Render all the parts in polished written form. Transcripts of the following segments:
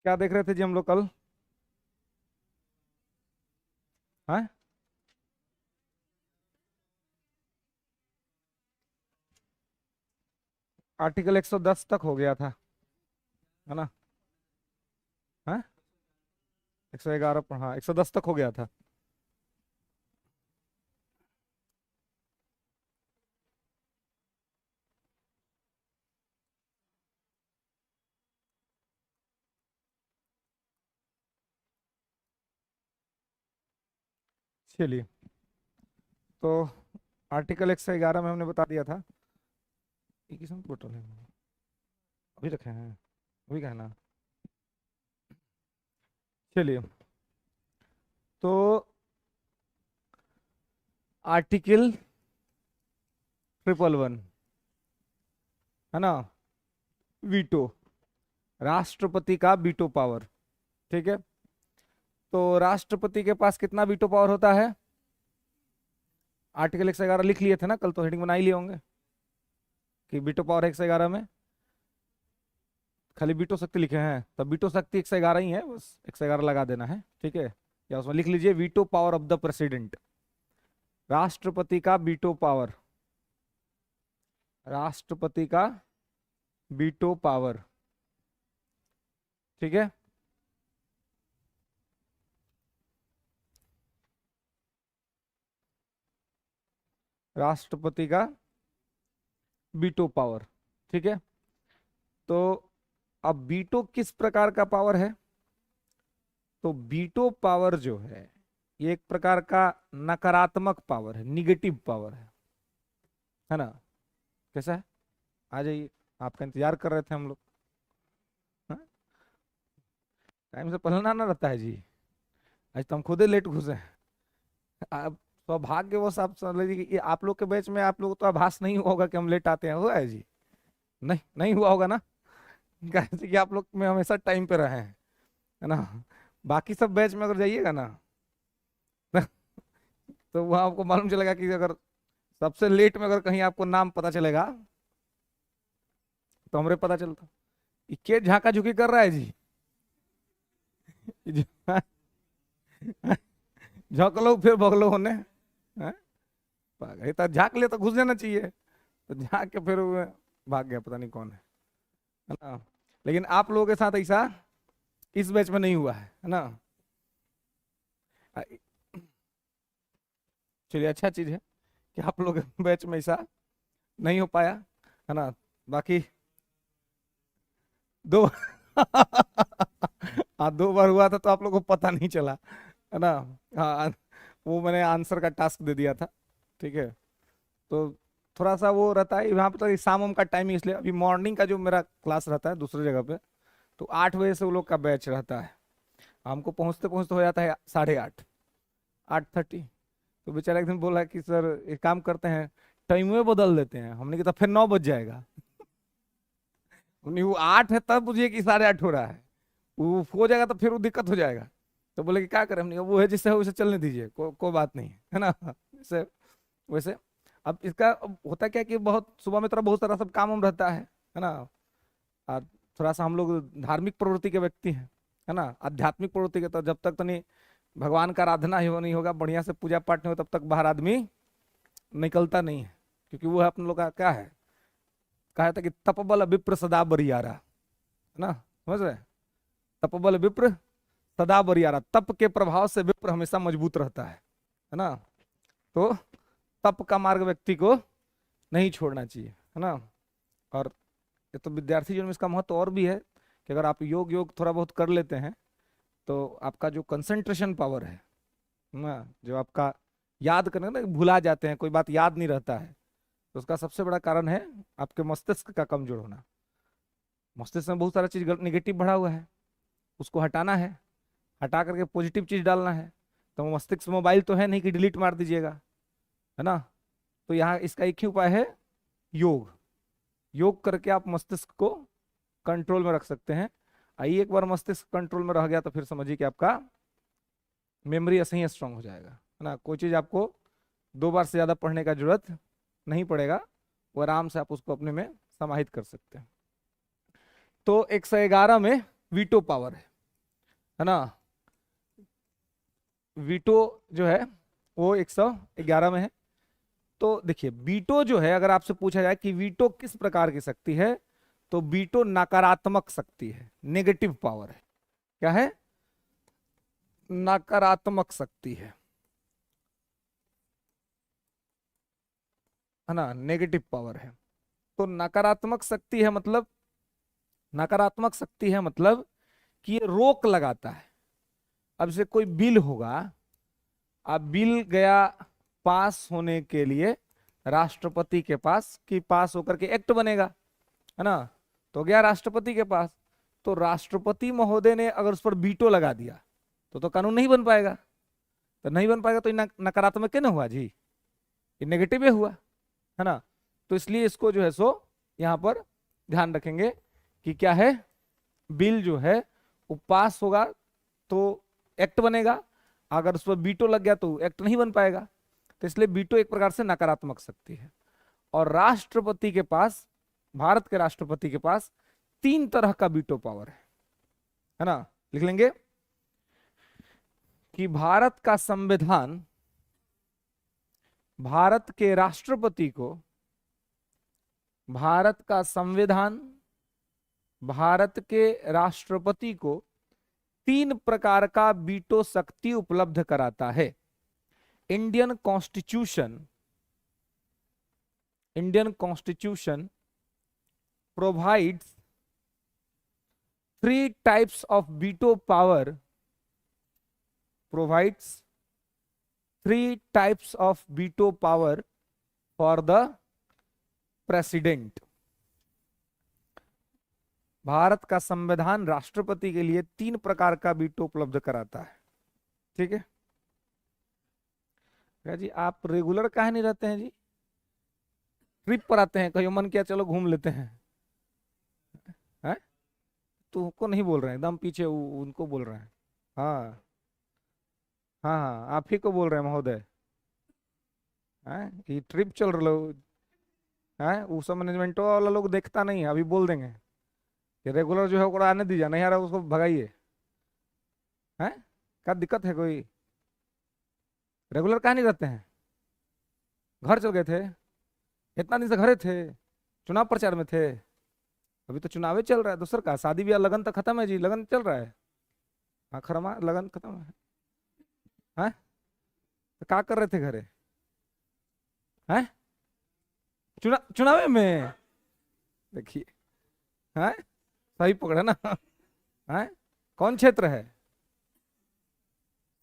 क्या देख रहे थे जी हम लोग कल? हाँ, आर्टिकल 110 तक हो गया था, है ना? हाँ, 111 पर, हाँ 110 तक हो गया था। चलिए, तो आर्टिकल 111 में हमने बता दिया था। ये किसम बोतल है? अभी रखे हैं, अभी कहना। चलिए, तो आर्टिकल 111, है ना? वीटो, राष्ट्रपति का वीटो पावर। ठीक है, तो राष्ट्रपति के पास कितना वीटो पावर होता है? आर्टिकल 111 लिख लिए थे ना कल, तो हेडिंग बना ही लिए होंगे कि वीटो पावर 111 में खाली वीटो शक्ति लिखे हैं, तब वीटो शक्ति 111 ही है, बस 111 लगा देना है। ठीक है, या उसमें लिख लीजिए veto power of the president, राष्ट्रपति का वीटो पावर, राष्ट्रपति का वीटो पावर। ठीक है, राष्ट्रपति का वीटो पावर। ठीक है, तो अब वीटो किस प्रकार का पावर है? तो वीटो पावर जो है, ये एक प्रकार का नकारात्मक पावर है, निगेटिव पावर है ना? कैसा है? आ जाइए, आपका इंतजार कर रहे थे हम लोग। हाँ? टाइम से पहले ना रहता है जी, आज तो हम खुद ही लेट घुसे हैं। आप सौभाग्यवश आप समझ लीजिए कि ये आप लोग के बैच में आप लोग तो आभास नहीं हुआ होगा कि हम लेट आते हैं, हुआ है जी? नहीं, नहीं हुआ होगा ना? कैसे कि आप लोग में हमेशा टाइम पे रहे हैं, है ना? बाकी सब बैच में अगर जाइएगा ना तो वहाँ आपको मालूम चलेगा कि अगर सबसे लेट में अगर कहीं आपको नाम पता चलेगा तो हमरे पता चलता। ये के झाका झुकी कर रहा है जी? झोंकलो फिर भोगलो होने, हैं? पागल, इतना झाँक ले तो घुस जाना चाहिए, तो झाँक के फिर वो भाग गया, पता नहीं कौन है ना? लेकिन आप लोगों के साथ ऐसा इस बैच में नहीं हुआ है ना? आ, चलिए, अच्छा चीज है कि आप लोग के बैच में ऐसा नहीं हो पाया, है ना? बाकी दो हाँ, 2 बार हुआ था तो आप लोग को पता नहीं चला, है ना? हाँ, वो मैंने आंसर का टास्क दे दिया था। ठीक है, तो थोड़ा सा वो रहता है यहाँ पे, तो शाम वाम का टाइमिंग, इसलिए अभी मॉर्निंग का जो मेरा क्लास रहता है दूसरी जगह पे, तो 8 बजे से वो लोग का बैच रहता है। हमको पहुंचते पहुंचते हो जाता है 8:30, 8:30। तो बेचारा एक दिन बोला कि सर एक काम करते हैं, टाइम में बदल देते हैं। हमने कहा फिर 9 बज जाएगा। नहीं, वो 8 है तब बुझिए कि 8:30 हो रहा है, वो हो जाएगा तो फिर वो दिक्कत हो जाएगा। तो बोले कि क्या करें? हमने कहा वो है जिससे है उसे चलने दीजिए, कोई बात नहीं है ना? वैसे वैसे अब इसका अब होता क्या कि बहुत सुबह में तरह बहुत सारा सब काम वाम रहता है ना? और थोड़ा सा हम लोग धार्मिक प्रवृत्ति के व्यक्ति हैं, है ना? आध्यात्मिक प्रवृत्ति के, तो जब तक तो नहीं भगवान का आराधना ही हो नहीं होगा, बढ़िया से पूजा पाठ नहीं हो, तब तक बाहर आदमी निकलता नहीं है। क्योंकि वो है अपन लोग का क्या है, कहा था कि तपबल विप्र सदा बरियारा, है ना? समझ रहे? तपबल विप्र सदा बरियारा, तप के प्रभाव से विप्र हमेशा मजबूत रहता है ना? तो तप का मार्ग व्यक्ति को नहीं छोड़ना चाहिए, है ना? और ये तो विद्यार्थी जीवन में इसका महत्व और भी है कि अगर आप योग योग थोड़ा बहुत कर लेते हैं तो आपका जो कंसंट्रेशन पावर है ना, जो आपका याद करने ना, भुला जाते हैं, कोई बात याद नहीं रहता है, तो उसका सबसे बड़ा कारण है आपके मस्तिष्क का कमजोर होना। मस्तिष्क में बहुत सारा चीज निगेटिव भरा हुआ है, उसको हटाना है, हटा करके पॉजिटिव चीज डालना है। तो मस्तिष्क मोबाइल तो है नहीं कि डिलीट मार दीजिएगा, है ना? तो यहाँ इसका एक ही उपाय है, योग। योग करके आप मस्तिष्क को कंट्रोल में रख सकते हैं। आइए, एक बार मस्तिष्क कंट्रोल में रह गया तो फिर समझिए कि आपका मेमोरी ऐसे ही स्ट्रांग हो जाएगा, है ना? कोई चीज आपको 2 बार से ज्यादा पढ़ने का जरूरत नहीं पड़ेगा, वो आराम से आप उसको अपने में समाहित कर सकते हैं। तो 111 में वीटो पावर है, है ना। वीटो जो है वो 111 में है। तो देखिए वीटो जो है, अगर आपसे पूछा जाए कि वीटो किस प्रकार की शक्ति है, तो वीटो नकारात्मक शक्ति है, नेगेटिव पावर है। क्या है? नकारात्मक शक्ति है ना, नेगेटिव पावर है। तो नकारात्मक शक्ति है मतलब, नकारात्मक शक्ति है मतलब कि ये रोक लगाता है। अब से कोई बिल होगा, अब बिल गया पास होने के लिए राष्ट्रपति के पास, कि पास होकर के एक्ट बनेगा, है ना। तो गया राष्ट्रपति के पास, तो राष्ट्रपति महोदय ने अगर उस पर वीटो लगा दिया तो कानून नहीं बन पाएगा। तो नहीं बन पाएगा तो ये नकारात्मक क्या ना हुआ जी, ये नेगेटिव हुआ, है ना। तो इसलिए इसको जो है सो यहाँ पर ध्यान रखेंगे कि क्या है, बिल जो है वो पास होगा तो एक्ट बनेगा, अगर उस पर वीटो लग गया तो एक्ट नहीं बन पाएगा। तो इसलिए वीटो एक प्रकार से नकारात्मक शक्ति है। और राष्ट्रपति के पास, भारत के राष्ट्रपति के पास 3 तरह का वीटो पावर है ना। लिख लेंगे कि भारत का संविधान भारत के राष्ट्रपति को, भारत का संविधान भारत के राष्ट्रपति को 3 प्रकार का वीटो शक्ति उपलब्ध कराता है। Indian constitution, Indian constitution provides 3 types of veto power, provides 3 types of veto power for the president। Bharat का संविधान राष्ट्रपति के लिए 3 प्रकार का वीटो उपलब्ध कराता है। ठीक है क्या जी, आप रेगुलर काहे नहीं रहते हैं जी? ट्रिप पर आते हैं, कहीं मन किया चलो घूम लेते हैं, हैं? तुमको नहीं बोल रहे हैं, एकदम पीछे उनको बोल रहे हैं। हाँ हाँ हाँ, आप ही को बोल रहे हैं महोदय। हैं कि ट्रिप चल रहा है, वो सब मैनेजमेंट वाला लोग देखता नहीं है, अभी बोल देंगे कि रेगुलर जो है वो आने दीजिए, नहीं आ रहा उसको भगाइए। हैं क्या दिक्कत है कोई? रेगुलर कहाँ नहीं रहते हैं? घर चल गए थे? इतना दिन से घरे थे, चुनाव प्रचार में थे। अभी तो चुनाव चल रहा है दूसर का, शादी ब्याह लगन तो खत्म है जी, लगन चल रहा है। हाँ खरमा लगन खत्म है। हैं तो क्या कर रहे थे घरे? हैं चुनाव में? देखिए, हैं सही पकड़ा ना। हैं कौन क्षेत्र है?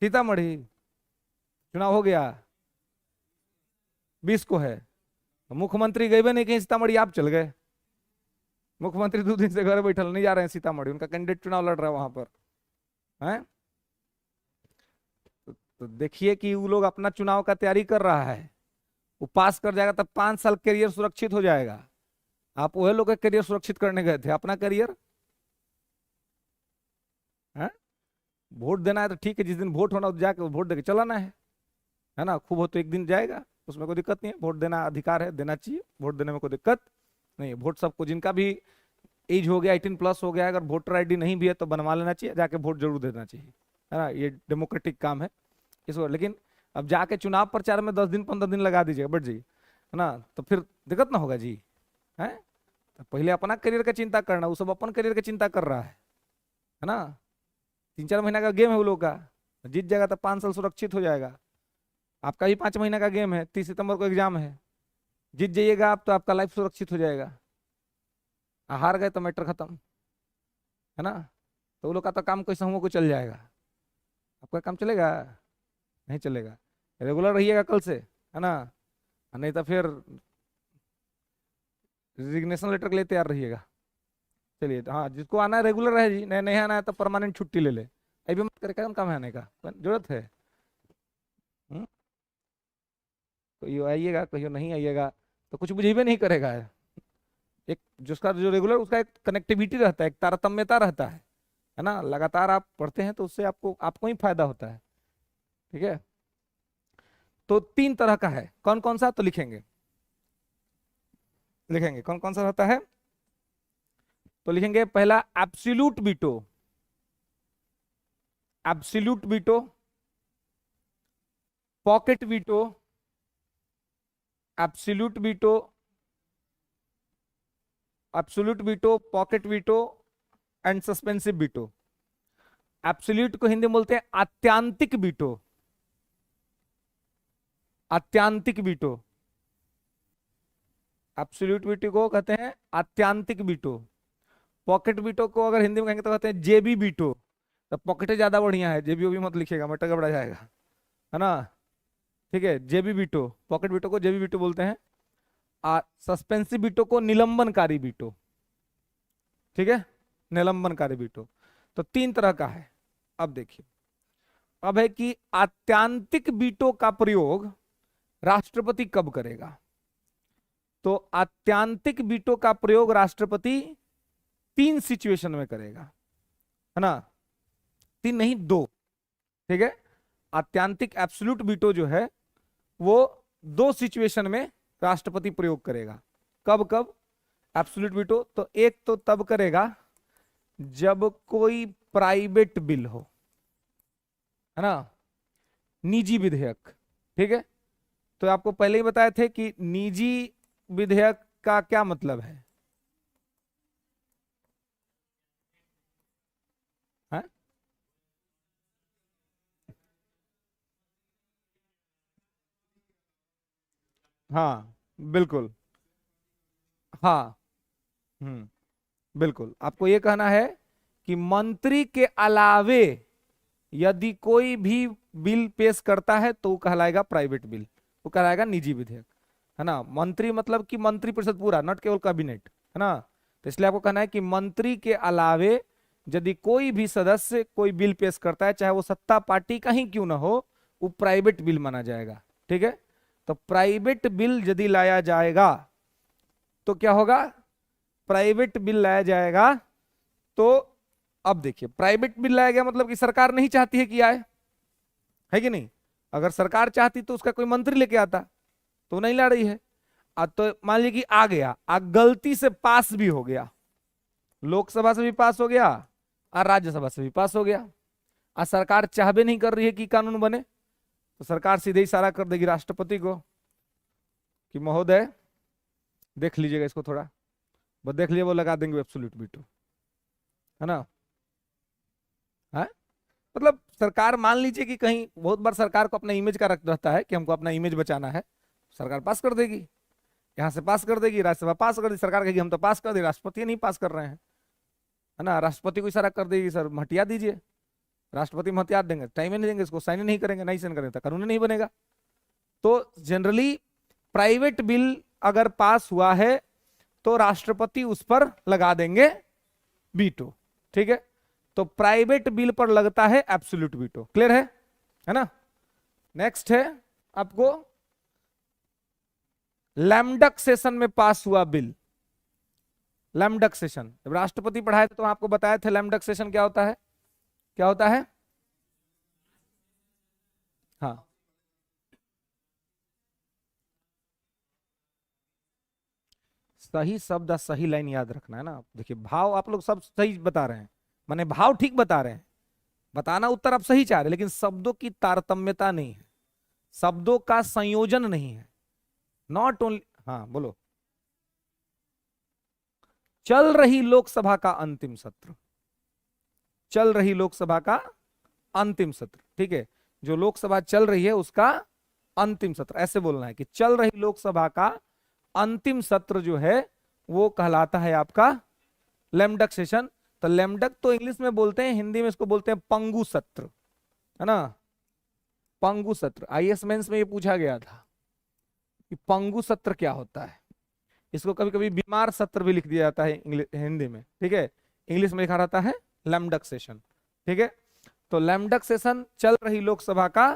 सीतामढ़ी। चुनाव हो गया 20 को है, मुख्यमंत्री गए भी नहीं कहीं सीतामढ़ी, आप चल गए। मुख्यमंत्री 2 दिन से घर बैठल, नहीं जा रहे हैं सीतामढ़ी, उनका कैंडिडेट चुनाव लड़ रहा है वहां पर। हैं तो देखिए कि वो लोग अपना चुनाव का तैयारी कर रहा है, वो पास कर जाएगा तब 5 साल करियर सुरक्षित हो जाएगा। आप वही लोग का करियर सुरक्षित करने गए थे, अपना करियर। हैं वोट देना है तो ठीक है, जिस दिन वोट होना जाके वोट देके चलाना है ना। खूब हो तो एक दिन जाएगा, उसमें कोई दिक्कत नहीं है, वोट देना अधिकार है, देना चाहिए, वोट देने में कोई दिक्कत नहीं है। वोट सबको, जिनका भी एज हो गया 18+ हो गया, अगर वोटर आईडी नहीं भी है तो बनवा लेना चाहिए, जाके वोट जरूर देना चाहिए, है ना। ये डेमोक्रेटिक काम है इसको। लेकिन अब जाके चुनाव प्रचार में 10 दिन 15 दिन लगा दीजिएगा, बढ़ जाइए, है ना, तो फिर दिक्कत ना होगा जी। है तो पहले अपना करियर का चिंता करना, वो सब अपन करियर का चिंता कर रहा है ना। 3-4 महीना का गेम है वो लोग का, जीत जाएगा तो 5 साल सुरक्षित हो जाएगा। आपका भी 5 महीना का गेम है, 30 सितंबर को एग्जाम है, जीत जाइएगा आप तो आपका लाइफ सुरक्षित हो जाएगा। हार गए तो मैटर खत्म, है ना। तो वो लोग का तो काम कैसे हुआ को चल जाएगा, आपका काम चलेगा? नहीं चलेगा। रेगुलर रहिएगा कल से, है ना, नहीं तो फिर रिजिग्नेशन लेटर के लिए तैयार रहिएगा। चलिए, तो हाँ जिसको आना है रेगुलर है जी, नहीं नहीं आना है तो परमानेंट छुट्टी ले ले, अभी मत करे, काम है आने का जरूरत है। कहियो आइएगा कहियो नहीं आइएगा तो कुछ बुझेबे नहीं करेगा। एक जिसका जो रेगुलर, उसका एक कनेक्टिविटी रहता है, एक तारतम्यता रहता है ना। लगातार आप पढ़ते हैं तो उससे आपको आपको ही फायदा होता है। ठीक है, तो 3 तरह का है, कौन कौन सा तो लिखेंगे, लिखेंगे कौन कौन सा रहता है। तो लिखेंगे पहला absolute veto, absolute veto, pocket veto, absolute veto, absolute veto, pocket veto and suspensive veto. Absolute को हिंदी में बोलते हैं आत्यांतिक वीटो, आत्यांतिक वीटो। एब्सोल्यूट वीटो को कहते हैं आत्यांतिक वीटो। पॉकेट वीटो को अगर हिंदी में कहेंगे तो कहते हैं जेबी वीटो। तो पॉकेट ज्यादा बढ़िया है, जेबी भी मत लिखिएगा, मटर गबड़ा जाएगा, है ना। ठीक है, जेबी वीटो, पॉकेट वीटो को जेबी वीटो बोलते हैं। सस्पेंसिव वीटो को निलंबनकारी वीटो। ठीक है, निलंबनकारी वीटो। तो तीन तरह का है। अब देखिए, अब है कि आत्यांतिक वीटो का प्रयोग राष्ट्रपति कब करेगा। तो आत्यांतिक वीटो का प्रयोग राष्ट्रपति तीन सिचुएशन में करेगा, है ना। तीन नहीं, दो। ठीक है, आत्यांतिक एब्सोल्यूट वीटो जो है वो दो सिचुएशन में राष्ट्रपति प्रयोग करेगा। कब कब एब्सोल्यूट वीटो? तो एक तो तब करेगा जब कोई प्राइवेट बिल हो, है ना, निजी विधेयक। ठीक है, तो आपको पहले ही बताए थे कि निजी विधेयक का क्या मतलब है? है? हाँ बिल्कुल, हाँ। बिल्कुल, आपको ये कहना है कि मंत्री के अलावे यदि कोई भी बिल पेश करता है तो वो कहलाएगा प्राइवेट बिल, वो कहलाएगा निजी विधेयक, है ना। मंत्री मतलब कि मंत्री परिषद पूरा, नॉट केवल कैबिनेट, है ना। तो इसलिए आपको कहना है कि मंत्री के अलावे यदि कोई भी सदस्य कोई बिल पेश करता है, चाहे वो सत्ता पार्टी का ही क्यों ना हो, वो प्राइवेट बिल माना जाएगा। ठीक है, तो प्राइवेट बिल यदि लाया जाएगा तो क्या होगा? प्राइवेट बिल लाया जाएगा तो अब देखिए, प्राइवेट बिल लाया गया मतलब कि सरकार नहीं चाहती है कि आए, है कि नहीं। अगर सरकार चाहती तो उसका कोई मंत्री लेके आता, तो नहीं ला रही है। तो मान लीजिए कि आ गया, गलती से पास भी हो गया, लोकसभा से भी पास हो गया और राज्यसभा से भी पास हो गया, और सरकार चाहबे नहीं कर रही है कि कानून बने, तो सरकार सीधे इशारा कर देगी राष्ट्रपति को कि महोदय देख लीजिएगा इसको थोड़ा, वो देख लीजिए, वो लगा देंगे एब्सोल्यूट वीटो, है ना। है, मतलब सरकार मान लीजिए कि कहीं बहुत बार सरकार को अपना इमेज का रख रहता है कि हमको अपना इमेज बचाना है, सरकार पास कर देगी, यहां से पास कर देगी, राज्यसभा पास कर देगी, सरकार कहेगी हम तो पास कर देगी, राष्ट्रपति नहीं पास कर रहे हैं, है ना। राष्ट्रपति को इशारा कर देगी, सर हटिया दीजिए, राष्ट्रपति में हथियार देंगे, टाइम ही नहीं देंगे, इसको साइन नहीं करेंगे, नहीं साइन करेंगे तो कानून नहीं बनेगा। तो जनरली प्राइवेट बिल अगर पास हुआ है तो राष्ट्रपति उस पर लगा देंगे वीटो। ठीक है, तो प्राइवेट बिल पर लगता है एब्सोल्यूट वीटो। क्लियर है ना। नेक्स्ट है आपको लैम्डक सेशन में पास हुआ बिल। लैम्डक सेशन जब राष्ट्रपति पढ़ाए थे तो आपको बताया था लैम्डक सेशन क्या होता है, क्या होता है। हाँ, सही शब्द सही लाइन याद रखना है ना। देखिए भाव आप लोग सब सही बता रहे हैं, माने भाव ठीक बता रहे हैं, बताना उत्तर आप सही चाह रहे हैं, लेकिन शब्दों की तारतम्यता नहीं है, शब्दों का संयोजन नहीं है। नॉट ओनली, हाँ बोलो। चल रही लोकसभा का अंतिम सत्र, चल रही लोकसभा का अंतिम सत्र। ठीक है, जो लोकसभा चल रही है उसका अंतिम सत्र, ऐसे बोलना है कि चल रही लोकसभा का अंतिम सत्र जो है वो कहलाता है आपका लैम्डक सेशन। तो लैम्डक तो इंग्लिश में बोलते हैं, हिंदी में इसको बोलते हैं पंगु सत्र, है ना। पंगु सत्र आईएएस मेंस में ये पूछा गया था कि पंगु सत्र क्या होता है। इसको कभी कभी बीमार सत्र भी लिख दिया जाता है हिंदी में। ठीक है, इंग्लिश में लिखा रहता है लैम्डक सेशन। ठीक है, तो लैम्डक सेशन चल रही लोकसभा का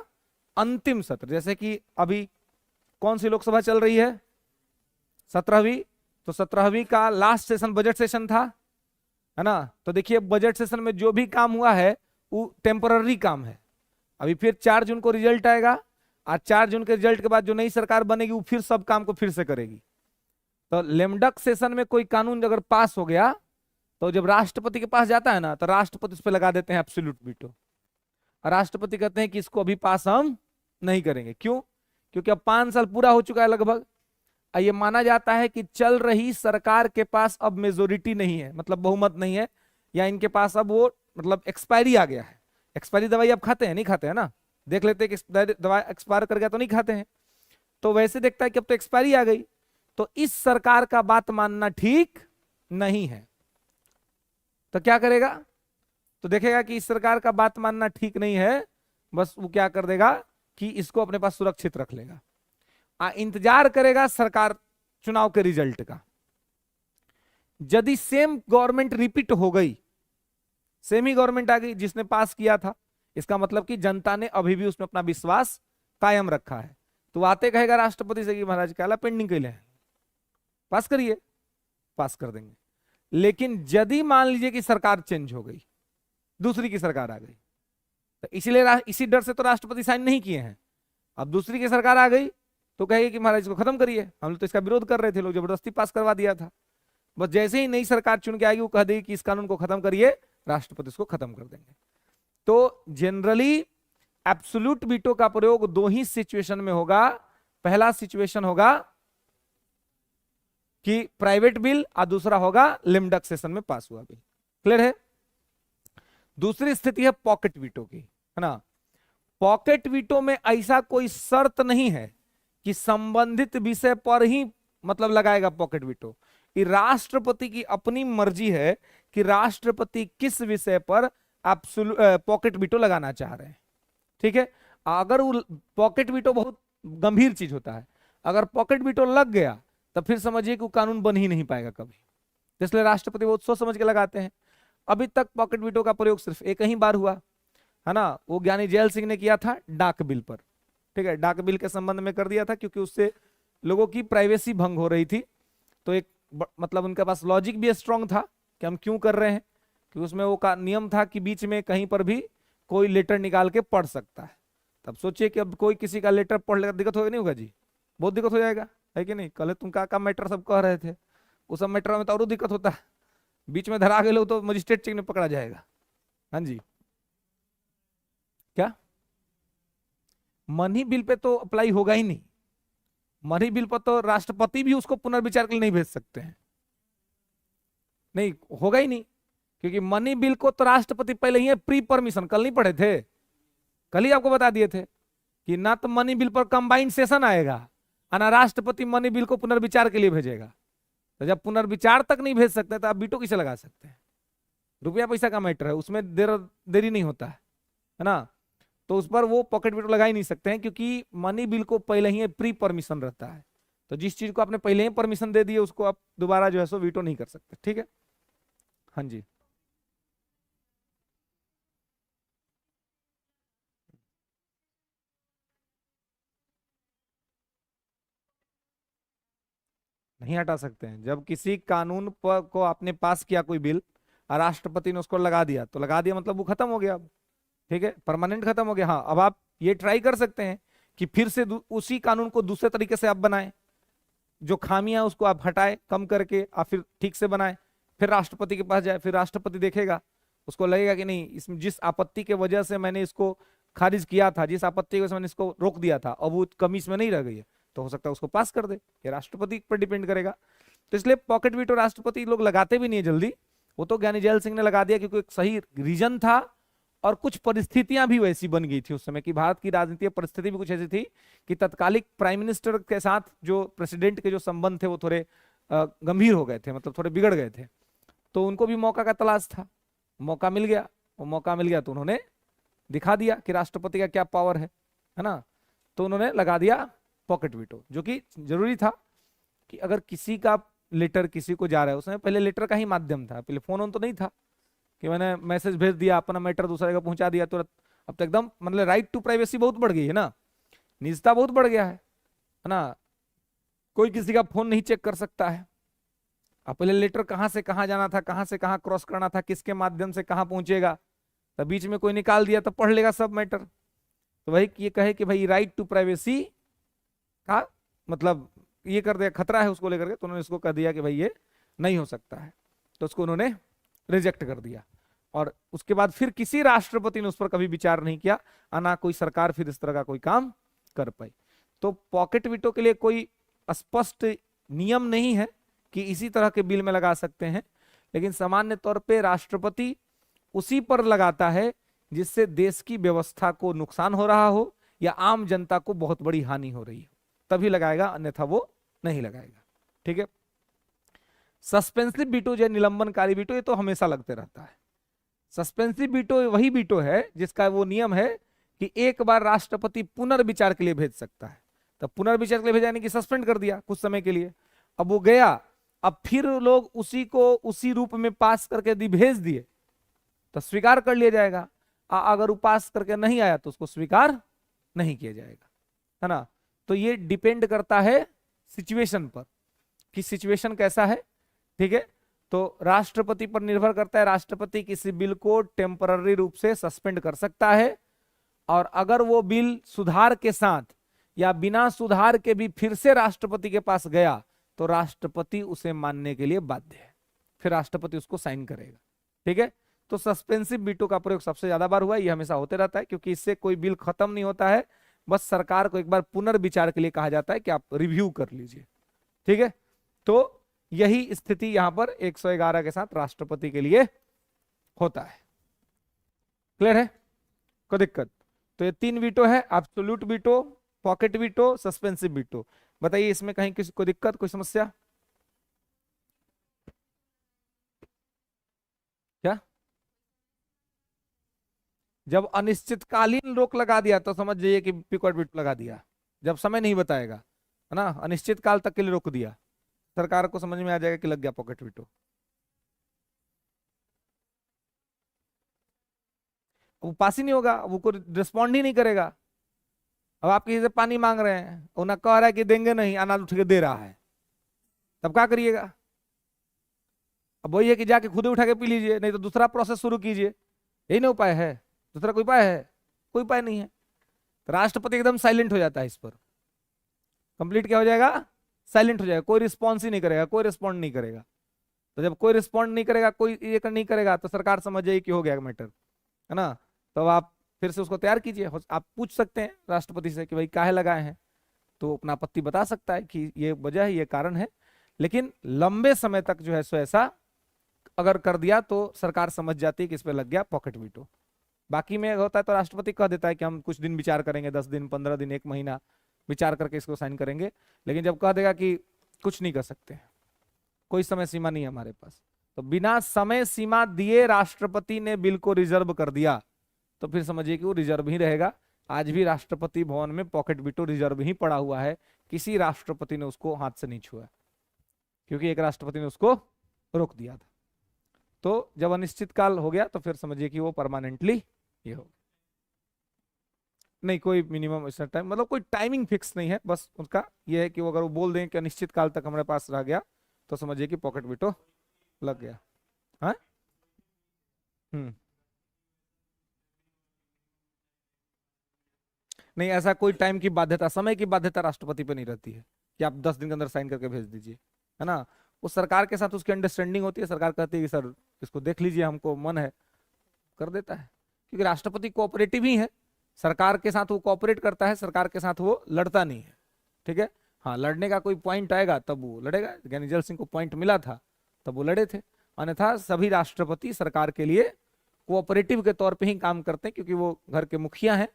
अंतिम सत्र, जैसे कि अभी कौन सी लोकसभा चल रही है, 17वीं, तो 17वीं का लास्ट सेशन बजट सेशन था, है ना। तो देखिए बजट सेशन में जो भी काम हुआ है वो टेम्पररी काम है। अभी फिर 4 जून को रिजल्ट आएगा, और 4 जून के रिजल्ट के बाद जो नई सरकार बनेगी वो फिर सब काम को फिर से करेगी। तो लेमडक सेशन में कोई कानून अगर पास हो गया तो जब राष्ट्रपति के पास जाता है ना, तो राष्ट्रपति उस पर लगा देते हैं एब्सोल्यूट वीटो। राष्ट्रपति कहते हैं कि इसको अभी पास हम नहीं करेंगे। क्यों? क्योंकि अब 5 साल पूरा हो चुका है लगभग। ये माना जाता है कि चल रही सरकार के पास अब मेजोरिटी नहीं है, मतलब बहुमत नहीं है, या इनके पास अब वो मतलब एक्सपायरी आ गया है। एक्सपायरी दवाई अब खाते हैं नहीं खाते हैं ना, देख लेते हैं कि दवा एक्सपायर कर गया तो नहीं खाते हैं। तो वैसे देखता है कि अब तो एक्सपायरी आ गई, तो इस सरकार का बात मानना ठीक नहीं है। तो क्या करेगा? तो देखेगा कि इस सरकार का बात मानना ठीक नहीं है, बस वो क्या कर देगा कि इसको अपने पास सुरक्षित रख लेगा। इंतजार करेगा सरकार चुनाव के रिजल्ट का। यदि सेम गवर्नमेंट रिपीट हो गई, सेम ही गवर्नमेंट आ गई जिसने पास किया था, इसका मतलब कि जनता ने अभी भी उसमें अपना विश्वास कायम रखा है। तो आते कहेगा राष्ट्रपति से कि महाराज क्या पेंडिंग के लिए पास करिए, पास कर देंगे। लेकिन यदि मान लीजिए कि सरकार चेंज हो गई, दूसरी की सरकार आ गई, तो इसलिए इसी डर से तो राष्ट्रपति साइन नहीं किए हैं। अब दूसरी की सरकार आ गई तो कहेगी कि महाराज इसको खत्म करिए, हम लोग तो इसका विरोध कर रहे थे, लोग जबरदस्ती पास करवा दिया था। बस जैसे ही नई सरकार चुन के आएगी वो कह देगी कि इस कानून को खत्म करिए, राष्ट्रपति इसको खत्म कर देंगे। तो जनरली एब्सोल्यूट वीटो का प्रयोग 2 ही सिचुएशन में होगा। पहला सिचुएशन होगा कि प्राइवेट बिल, और दूसरा होगा लिमडक सेशन में पास हुआ बिल। क्लियर है? दूसरी स्थिति है पॉकेट वीटो की, है ना। पॉकेट वीटो में ऐसा कोई शर्त नहीं है कि संबंधित विषय पर ही मतलब लगाएगा पॉकेट वीटो। कि राष्ट्रपति की अपनी मर्जी है कि राष्ट्रपति किस विषय पर पॉकेट वीटो लगाना चाह रहे हैं। ठीक है? अगर वो पॉकेट वीटो बहुत गंभीर चीज होता है, अगर पॉकेट वीटो लग गया तो फिर समझिए कि वो कानून बन ही नहीं पाएगा कभी। इसलिए राष्ट्रपति बहुत सोच समझ के लगाते हैं। अभी तक पॉकेट वीटो का प्रयोग सिर्फ एक ही बार हुआ, है ना, वो ज्ञानी जैल सिंह ने किया था डाक बिल पर। ठीक है, डाक बिल के संबंध में कर दिया था क्योंकि उससे लोगों की प्राइवेसी भंग हो रही थी। तो एक मतलब उनके पास लॉजिक भी स्ट्रांग था कि हम क्यों कर रहे हैं, कि उसमें वो का नियम था कि बीच में कहीं पर भी कोई लेटर निकाल के पढ़ सकता है। तब सोचिए कि अब कोई किसी का लेटर पढ़ लेगा, दिक्कत होगा नहीं होगा जी? बहुत दिक्कत हो जाएगा, है कि नहीं? कल तुम का मैटर सब कह रहे थे, उस सब मैटर में तो और दिक्कत होता है। बीच में धरा गए तो मजिस्ट्रेट चेक में पकड़ा जाएगा। हाँ जी, क्या मनी बिल पे तो अप्लाई होगा ही नहीं। मनी बिल पर तो राष्ट्रपति भी उसको पुनर्विचार के लिए नहीं भेज सकते हैं, नहीं होगा ही नहीं। क्योंकि मनी बिल को तो राष्ट्रपति पहले ही प्री परमिशन, कल नहीं पढ़े थे, कल ही आपको बता दिए थे कि ना तो मनी बिल पर कंबाइंड सेशन आएगा और ना राष्ट्रपति मनी बिल को पुनर्विचार के लिए भेजेगा। तो जब पुनर्विचार तक नहीं भेज सकते तो आप वीटो किसे लगा सकते हैं? रुपया पैसा का मैटर है, उसमें देरी नहीं होता है ना। तो उस पर वो पॉकेट वीटो लगा ही नहीं सकते हैं क्योंकि मनी बिल को पहले ही प्री परमिशन रहता है। तो जिस चीज को आपने पहले ही परमिशन दे दी है उसको आप दोबारा जो है सो वीटो नहीं कर सकते। ठीक है? हाँ जी, नहीं हटा सकते हैं। जब किसी कानून पर को आपने पास किया कोई बिल और राष्ट्रपति ने उसको लगा दिया तो लगा दिया मतलब वो खत्म हो गया अब। ठीक है, परमानेंट खत्म हो गया। हाँ, अब आप ये ट्राई कर सकते हैं कि फिर से उसी कानून को दूसरे तरीके से आप बनाएं, जो खामियां उसको आप हटाए कम करके और फिर ठीक से बनाए, फिर राष्ट्रपति के पास जाए, फिर राष्ट्रपति देखेगा, उसको लगेगा कि नहीं, इसमें जिस आपत्ति के वजह से मैंने इसको खारिज किया था, जिस आपत्ति की वजह से मैंने इसको रोक दिया था, अब वो कमी इसमें नहीं रह गई है, तो हो सकता है उसको पास कर दे। ये राष्ट्रपति पर डिपेंड करेगा। तो इसलिए पॉकेट वीटो राष्ट्रपति लोग लगाते भी नहीं है जल्दी। वो तो ज्ञानी जैल सिंह ने लगा दिया क्योंकि एक सही रीजन था और कुछ परिस्थितियां भी वैसी बन गई थी उस समय की। भारत की राजनीतिक परिस्थिति भी कुछ ऐसी थी कि तत्कालिक प्राइम मिनिस्टर के साथ जो प्रेसिडेंट के जो संबंध थे वो थोड़े गंभीर हो गए थे, मतलब थोड़े बिगड़ गए थे। तो उनको भी मौका का तलाश था, मौका मिल गया। वो मौका मिल गया तो उन्होंने दिखा दिया कि राष्ट्रपति का क्या पावर है ना। तो उन्होंने लगा दिया पॉकेट वीटो, जो कि जरूरी था कि अगर किसी का लेटर किसी को जा रहा है, उसमें पहले लेटर का ही माध्यम था, पहले फोन ऑन तो नहीं था कि मैंने मैसेज भेज दिया अपना मैटर दूसरे को पहुंचा दिया तुरंत। अब तो एकदम मतलब राइट टू प्राइवेसी बहुत बढ़ गई है ना, निजता बहुत बढ़ गया है ना। कोई किसी का फोन नहीं चेक कर सकता है। अब पहले लेटर कहां से कहां जाना था, कहां से कहां क्रॉस करना था, किसके माध्यम से कहां पहुंचेगा, तो बीच में कोई निकाल दिया तो पढ़ लेगा सब मैटर। तो वही ये कहे कि भाई राइट टू प्राइवेसी का मतलब ये कर दिया, खतरा है उसको लेकर के, तो उन्होंने इसको कह दिया कि भाई ये नहीं हो सकता है, तो उसको उन्होंने रिजेक्ट कर दिया। और उसके बाद फिर किसी राष्ट्रपति ने उस पर कभी विचार नहीं किया, और ना कोई सरकार फिर इस तरह का कोई काम कर पाई। तो पॉकेट वीटो के लिए कोई स्पष्ट नियम नहीं है कि इसी तरह के बिल में लगा सकते हैं, लेकिन सामान्य तौर पे राष्ट्रपति उसी पर लगाता है जिससे देश की व्यवस्था को नुकसान हो रहा हो या आम जनता को बहुत बड़ी हानि हो रही हो, तभी लगाएगा, अन्यथा वो नहीं लगाएगा। ठीक है। सस्पेंसिव वीटो या निलंबनकारी वीटो, ये तो हमेशा लगते रहता है। सस्पेंसिव वीटो वही वीटो है जिसका वो नियम है कि एक बार राष्ट्रपति पुनर्विचार के लिए भेज सकता है। तब पुनर्विचार के लिए भेजा, यानी कि सस्पेंड कर दिया कुछ समय के लिए, अब वो गया, अब फिर लोग उसी को उसी रूप में पास करके यदि भेज दिए तो स्वीकार कर लिया जाएगा, अगर वो पास करके नहीं आया तो उसको स्वीकार नहीं किया जाएगा, है ना। तो ये डिपेंड करता है सिचुएशन पर कि सिचुएशन कैसा है। ठीक है। तो राष्ट्रपति पर निर्भर करता है, राष्ट्रपति किसी बिल को टेम्पररी रूप से सस्पेंड कर सकता है, और अगर वो बिल सुधार के साथ या बिना सुधार के भी फिर से राष्ट्रपति के पास गया तो राष्ट्रपति उसे मानने के लिए बाध्य है, फिर राष्ट्रपति उसको साइन करेगा। ठीक है। तो सस्पेंसिव वीटो का प्रयोग सबसे ज्यादा बार हुआ है, ये हमेशा होते रहता है, क्योंकि इससे कोई बिल खत्म नहीं होता है, बस सरकार को एक बार पुनर्विचार के लिए कहा जाता है कि आप रिव्यू कर लीजिए। ठीक है। तो यही स्थिति यहां पर 111 के साथ राष्ट्रपति के लिए होता है। क्लियर है? कोई दिक्कत? तो ये 3 वीटो है, absolute veto, pocket veto, suspensive veto. बताइए इसमें कहीं किसी को दिक्कत, कोई समस्या? क्या? जब अनिश्चितकालीन रोक लगा दिया तो समझ जाइए कि पॉकेट वीटो लगा दिया। जब समय नहीं बताएगा, है ना, अनिश्चित काल तक के लिए रोक दिया, सरकार को समझ में आ जाएगा कि लग गया पॉकेट वीटो। वो पास ही नहीं होगा, वो को रिस्पॉन्ड ही नहीं करेगा। अब आप किसी से पानी मांग रहे हैं, उन्हें कह रहा है कि देंगे नहीं, अनाज उठ के दे रहा है, तब क्या करिएगा? अब वही है कि जाके खुद ही उठा के पी लीजिए, नहीं तो दूसरा प्रोसेस शुरू कीजिए। यही ना उपाय है, दूसरा कोई उपाय है? कोई उपाय नहीं है। तो राष्ट्रपति एकदम साइलेंट हो जाता है इस पर, कंप्लीट क्या हो जाएगा? साइलेंट हो जाएगा, कोई रिस्पॉन्स ही नहीं करेगा, कोई रिस्पॉन्ड नहीं करेगा। तो जब कोई रिस्पॉन्ड नहीं करेगा, कोई ये नहीं करेगा, तो सरकार समझ जाएगी कि हो गया मैटर, है ना। तो आप फिर से उसको तैयार कीजिए। आप पूछ सकते हैं राष्ट्रपति से कि भाई काहे लगाए हैं, तो अपना आपत्ति बता सकता है कि ये वजह है, ये कारण है। लेकिन लंबे समय तक जो है सो ऐसा अगर कर दिया तो सरकार समझ जाती है कि इस पे लग गया पॉकेट वीटो। बाकी में होता है तो राष्ट्रपति कह देता है कि हम कुछ दिन विचार करेंगे, 10 दिन, 15 दिन, 1 महीना विचार करके इसको साइन करेंगे। लेकिन जब कह देगा कि कुछ नहीं कर सकते, कोई समय सीमा नहीं है हमारे पास, तो बिना समय सीमा दिए राष्ट्रपति ने बिल को रिजर्व कर दिया, तो फिर समझिए कि वो रिजर्व ही रहेगा। आज भी राष्ट्रपति भवन में पॉकेट वीटो रिजर्व ही पड़ा हुआ है, किसी राष्ट्रपति ने उसको हाथ से नहीं छुआ, क्योंकि एक राष्ट्रपति ने उसको रोक दिया था। तो जब अनिश्चित काल हो गया तो फिर समझिए कि वो परमानेंटली ये हो। नहीं, कोई मिनिमम ऐसा टाइम, मतलब कोई टाइमिंग फिक्स नहीं है, बस उसका ये है कि वो अगर वो बोल दें कि अनिश्चित काल तक हमारे पास रह गया तो समझिए कि पॉकेट वीटो लग गया। हाँ। हम्म। नहीं, ऐसा कोई टाइम की बाध्यता, समय की बाध्यता राष्ट्रपति पे नहीं रहती है कि आप 10 दिन के अंदर साइन करके भेज दीजिए, है ना। उस सरकार के साथ उसकी अंडरस्टैंडिंग होती है, सरकार कहती है कि सर इसको देख लीजिए, हमको मन है, कर देता है, क्योंकि राष्ट्रपति कोऑपरेटिव ही है, सरकार के साथ वो कोऑपरेट करता है, सरकार के साथ वो लड़ता नहीं है। ठीक है। हाँ, लड़ने का कोई पॉइंट आएगा तब वो लड़ेगा, ज्ञानी जैल सिंह को पॉइंट मिला था तब वो लड़े थे, अन्यथा सभी राष्ट्रपति सरकार के लिए कोऑपरेटिव के तौर पे ही काम करते हैं, क्योंकि वो घर के मुखिया हैं,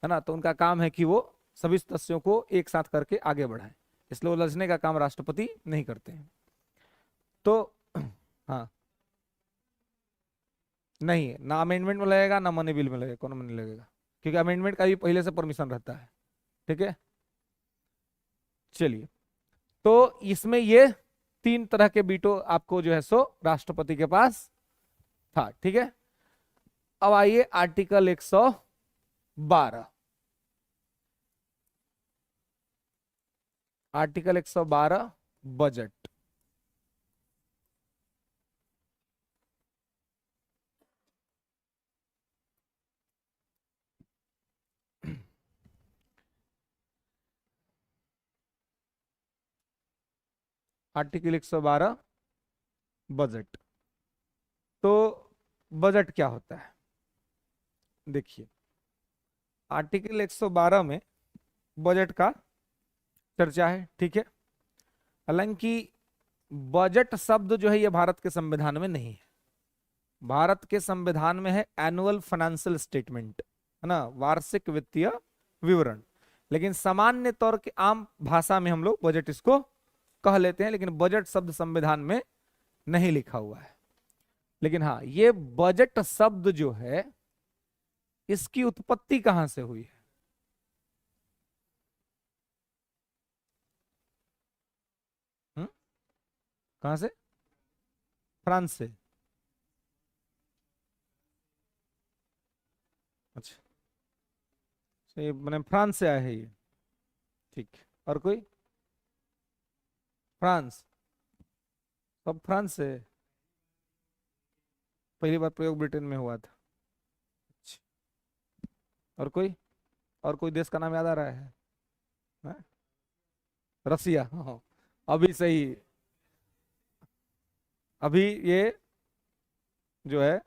है ना। तो उनका काम है कि वो सभी सदस्यों को एक साथ करके आगे बढ़ाएं, इसलिए वो लड़ने का काम राष्ट्रपति नहीं करते हैं। तो हाँ, नहीं, ना अमेंडमेंट में लगेगा ना मनी बिल में लगेगा, कौन में नहीं लगेगा, क्योंकि अमेंडमेंट का भी पहले से परमिशन रहता है। ठीक है। चलिए, तो इसमें ये 3 तरह के वीटो आपको जो है सो राष्ट्रपति के पास था। ठीक है। अब आइए article 112। Article 112 budget. Article 112 budget. तो बजट क्या होता है? देखिए, आर्टिकल 112 में बजट का चर्चा है, ठीक है। हालांकि बजट शब्द जो है ये भारत के संविधान में नहीं है। भारत के संविधान में है एनुअल फाइनेंशियल स्टेटमेंट, है ना, वार्षिक वित्तीय विवरण। लेकिन सामान्य तौर के आम भाषा में हम लोग बजट इसको कह लेते हैं, लेकिन बजट शब्द संविधान में नहीं लिखा हुआ है। लेकिन हाँ, ये बजट शब्द जो है इसकी उत्पत्ति कहां से हुई है? हम्म? कहां से? फ्रांस से? अच्छा, तो ये मैंने फ्रांस से आया है ये, ठीक है। और कोई? फ्रांस? सब फ्रांस से? पहली बार प्रयोग ब्रिटेन में हुआ था। अच्छा, और कोई? और कोई देश का नाम याद आ रहा है? हैं? रसिया, हाँ। अभी सही। अभी ये जो है,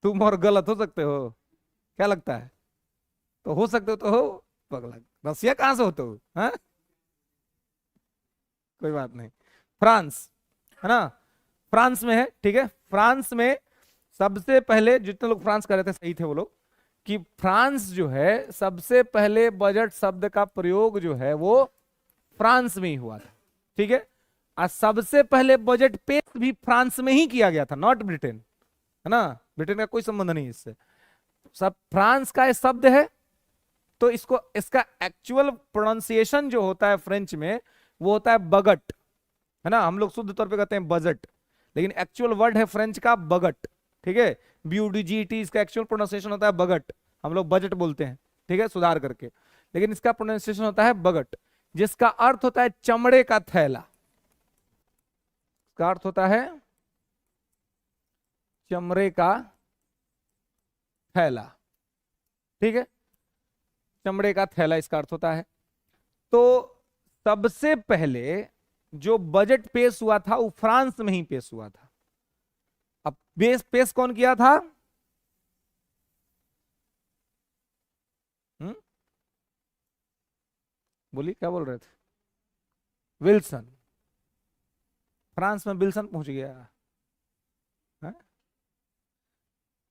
तुम और गलत हो सकते हो, क्या लगता है? तो हो सकते हो तो हो, पगला। रसिया कहां से होते हो, हैं? कोई बात नहीं। फ्रांस, है ना, फ्रांस में है, ठीक है। फ्रांस में सबसे पहले, जितने लोग फ्रांस कर रहे थे सही थे वो लोग, कि फ्रांस जो है सबसे पहले बजट शब्द का प्रयोग जो है वो फ्रांस में ही हुआ था, ठीक है। और सबसे पहले बजट पेश भी फ्रांस में ही किया गया था, नॉट ब्रिटेन, है ना। ब्रिटेन का कोई संबंध नहीं इससे। सब फ्रांस का ये शब्द है, तो इसको, इसका एक्चुअल प्रोनाउंसिएशन जो होता है फ्रेंच में वो होता है बगट, है ना। हम लोग शुद्ध तौर पे कहते हैं बजट, लेकिन एक्चुअल वर्ड है फ्रेंच का बगट, ठीक है। BUDGET, इसका एक्चुअल प्रोनाउंसिएशन होता है बगट। हम लोग बजट बोलते हैं, ठीक है, सुधार करके, लेकिन इसका प्रोनाउंसिएशन होता है बगट, जिसका अर्थ होता है चमड़े का थैला। इसका अर्थ होता है चमड़े का थैला, ठीक है। चमड़े का थैला इसका अर्थ होता है। तो सबसे पहले जो बजट पेश हुआ था वो फ्रांस में ही पेश हुआ था। अब बेस पेश कौन किया था? हम्म? बोलिए, क्या बोल रहे थे? विल्सन? फ्रांस में विल्सन पहुंच गया है?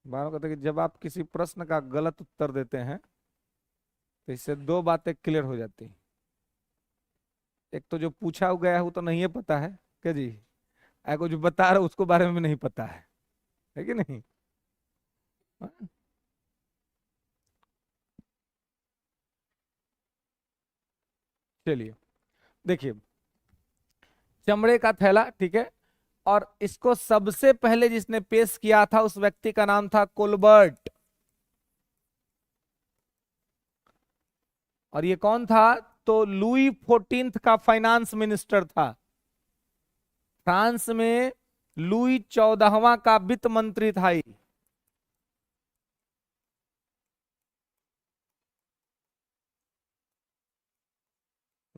बारह कहते हैं कि जब आप किसी प्रश्न का गलत उत्तर देते हैं तो इससे दो बातें क्लियर हो जाती हैं। एक तो जो पूछा गया है वो तो नहीं है पता है, क्या जी? को जो बता रहा है उसको बारे में भी नहीं पता है कि नहीं? हाँ? चलिए, देखिए, चमड़े का थैला, ठीक है। और इसको सबसे पहले जिसने पेश किया था उस व्यक्ति का नाम था कोलबर्ट। और ये कौन था? तो लुई 14 का फाइनेंस मिनिस्टर था फ्रांस में। लुई 14वां का वित्त मंत्री था ये।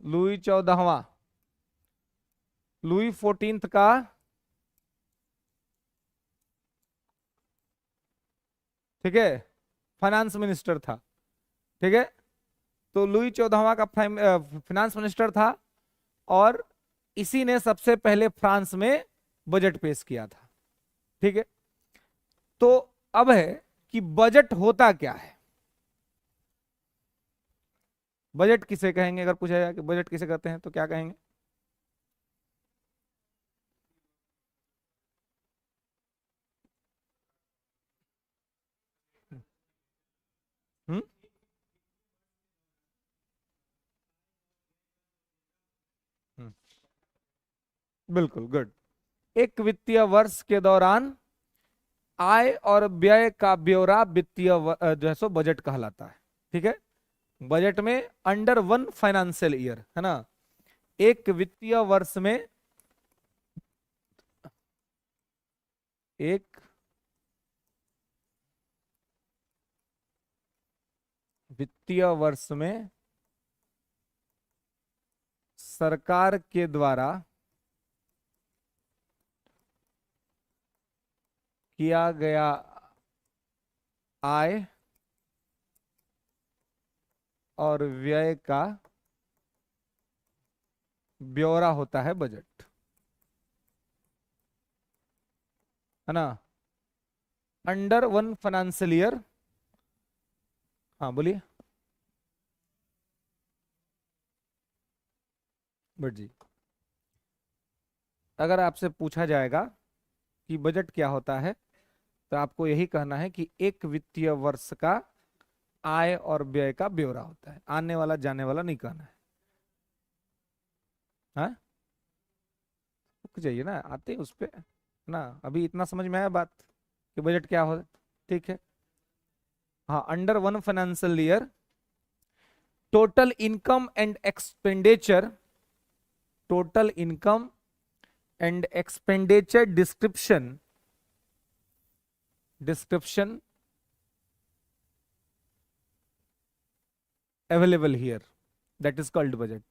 लुई 14वां, लुई 14 का, ठीक है, फाइनेंस मिनिस्टर था, ठीक है। तो लुई 14वां का फाइनेंस मिनिस्टर था, और इसी ने सबसे पहले फ्रांस में बजट पेश किया था, ठीक है। तो अब है कि बजट होता क्या है? बजट किसे कहेंगे? अगर पूछा जाए कि बजट किसे कहते हैं तो क्या कहेंगे? हम्म? हम्म, बिल्कुल, गुड। एक वित्तीय वर्ष के दौरान आय और व्यय का ब्यौरा वित्तीय जो है सो बजट कहलाता है, ठीक है। बजट में अंडर वन फाइनेंशियल ईयर, है ना, एक वित्तीय वर्ष में, एक वित्तीय वर्ष में सरकार के द्वारा किया गया आय और व्यय का ब्यौरा होता है बजट, है ना। अंडर वन फाइनेंशियल ईयर, हाँ बोलिए बट जी, अगर आपसे पूछा जाएगा कि बजट क्या होता है तो आपको यही कहना है कि एक वित्तीय वर्ष का आय और व्यय का ब्यौरा होता है, आने वाला जाने वाला नहीं कहना है। हाँ, रुक जाइए ना, आते हैं उस पे ना, अभी इतना समझ में आया बात कि बजट क्या हो। ठीक है, हाँ, under one financial year total income and expenditure, total income and expenditure description, description available here, that is called budget.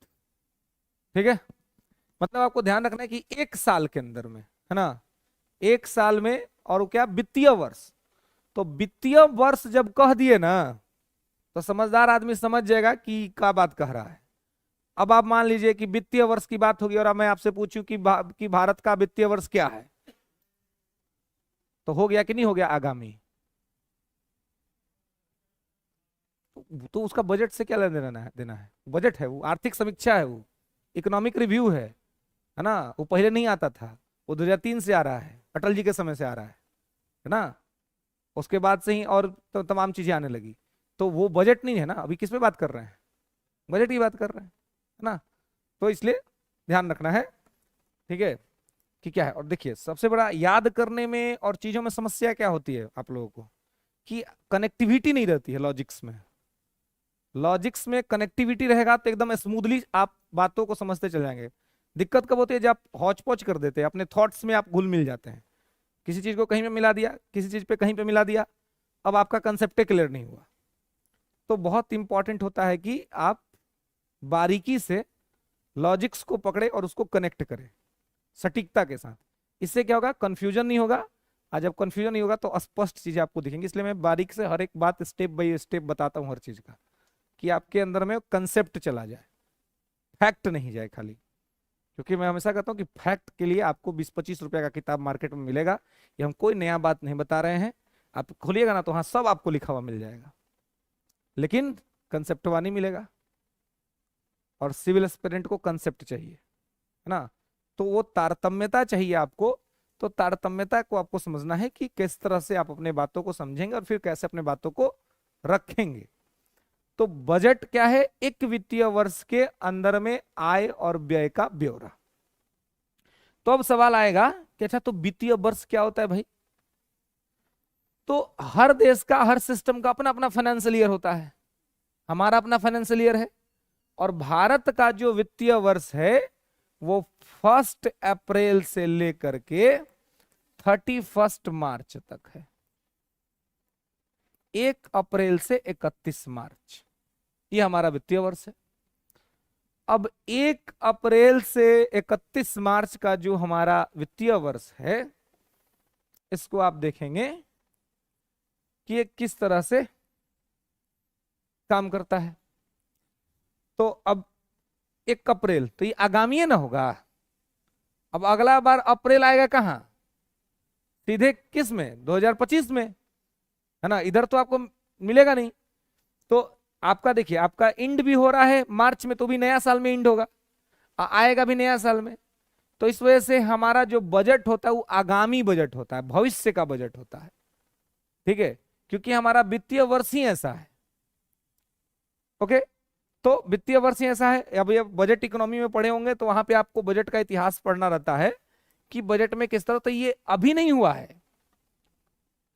ठीक है, मतलब आपको ध्यान रखना है कि एक साल के अंदर में, है ना, एक साल में, और वो क्या, वित्तीय वर्ष। तो वित्तीय वर्ष जब कह दिए ना तो समझदार आदमी समझ जाएगा कि क्या बात कह रहा है। अब आप मान लीजिए कि वित्तीय वर्ष की बात होगी और अब मैं आपसे पूछूं कि कि भारत का वित्तीय वर्ष क्या है, तो हो गया कि नहीं हो गया आगामी। तो उसका बजट से क्या लेना देना है, बजट है वो, आर्थिक समीक्षा है वो, इकोनॉमिक रिव्यू है ना। वो पहले नहीं आता था, वो 2003 से आ रहा है, अटल जी के समय से आ रहा है ना। उसके बाद से ही और तो तमाम चीजें आने लगी। तो वो बजट नहीं है ना, अभी किस पे बात कर रहे हैं, बजट की बात कर रहे हैं, है ना। तो इसलिए ध्यान रखना है, ठीक है, कि क्या है। और देखिए सबसे बड़ा याद करने में और चीजों में समस्या क्या होती है आप लोगों को, कि कनेक्टिविटी नहीं रहती है लॉजिक्स में। लॉजिक्स में कनेक्टिविटी रहेगा तो एकदम स्मूथली आप बातों को समझते चल जाएंगे। दिक्कत कब होती है, जब आप हौच पौच कर देते हैं, अपने थॉट्स में आप घुल मिल जाते हैं, किसी चीज को कहीं पे मिला दिया, किसी चीज पे कहीं पे मिला दिया, अब आपका कंसेप्ट क्लियर नहीं हुआ। तो बहुत इंपॉर्टेंट होता है कि आप बारीकी से लॉजिक्स को पकड़े और उसको कनेक्ट करें सटीकता के साथ। इससे क्या होगा, कंफ्यूजन नहीं होगा। आज जब कंफ्यूजन नहीं होगा तो स्पष्ट चीजें आपको दिखेंगी। इसलिए मैं बारीक से हर एक बात स्टेप बाय स्टेप बताता हूं हर चीज का, कि आपके अंदर में कंसेप्ट चला जाए, फैक्ट नहीं जाए खाली। क्योंकि मैं हमेशा कहता हूं कि फैक्ट के लिए आपको 20-25 रुपए का किताब मार्केट में मिलेगा। ये हम कोई नया बात नहीं बता रहे हैं, आप खोलिएगा ना तो हाँ सब आपको लिखा हुआ मिल जाएगा, लेकिन कंसेप्टवा नहीं मिलेगा। और सिविल एस्पिरेंट को कंसेप्ट चाहिए, है ना। तो वो तारतम्यता चाहिए आपको। तो तारतम्यता को आपको समझना है कि किस तरह से आप अपने बातों को समझेंगे और फिर कैसे अपने बातों को रखेंगे। तो बजट क्या है, एक वित्तीय वर्ष के अंदर में आय और व्यय का ब्यौरा। तो अब सवाल आएगा कि अच्छा तो वित्तीय वर्ष क्या होता है भाई। तो हर देश का, हर सिस्टम का अपना अपना फाइनेंशियल ईयर होता है, हमारा अपना फाइनेंशियल ईयर है। और भारत का जो वित्तीय वर्ष है वो 1 अप्रैल से लेकर के 31 मार्च तक है। 1 अप्रैल से 31 मार्च, ये हमारा वित्तीय वर्ष है। अब 1 अप्रैल से 31 मार्च का जो हमारा वित्तीय वर्ष है, इसको आप देखेंगे कि ये किस तरह से काम करता है। तो अब 1 अप्रैल तो ये आगामी है ना होगा। अब अगला बार अप्रैल आएगा कहां, सीधे किस में, 2025 में, है ना। इधर तो आपको मिलेगा नहीं। तो आपका देखिए, आपका इंड भी हो रहा है मार्च में, तो भी नया साल में इंड होगा, आएगा भी नया साल में। तो इस वजह से हमारा जो बजट होता है वो आगामी बजट होता है, भविष्य का बजट होता है, ठीक है, क्योंकि हमारा वित्तीय वर्ष ही ऐसा है। ओके, तो वित्तीय वर्ष ही ऐसा है। अब ये बजट इकोनॉमी में पढ़े होंगे तो वहां पे आपको बजट का इतिहास पढ़ना रहता है कि बजट में किस तरह। तो ये अभी नहीं हुआ है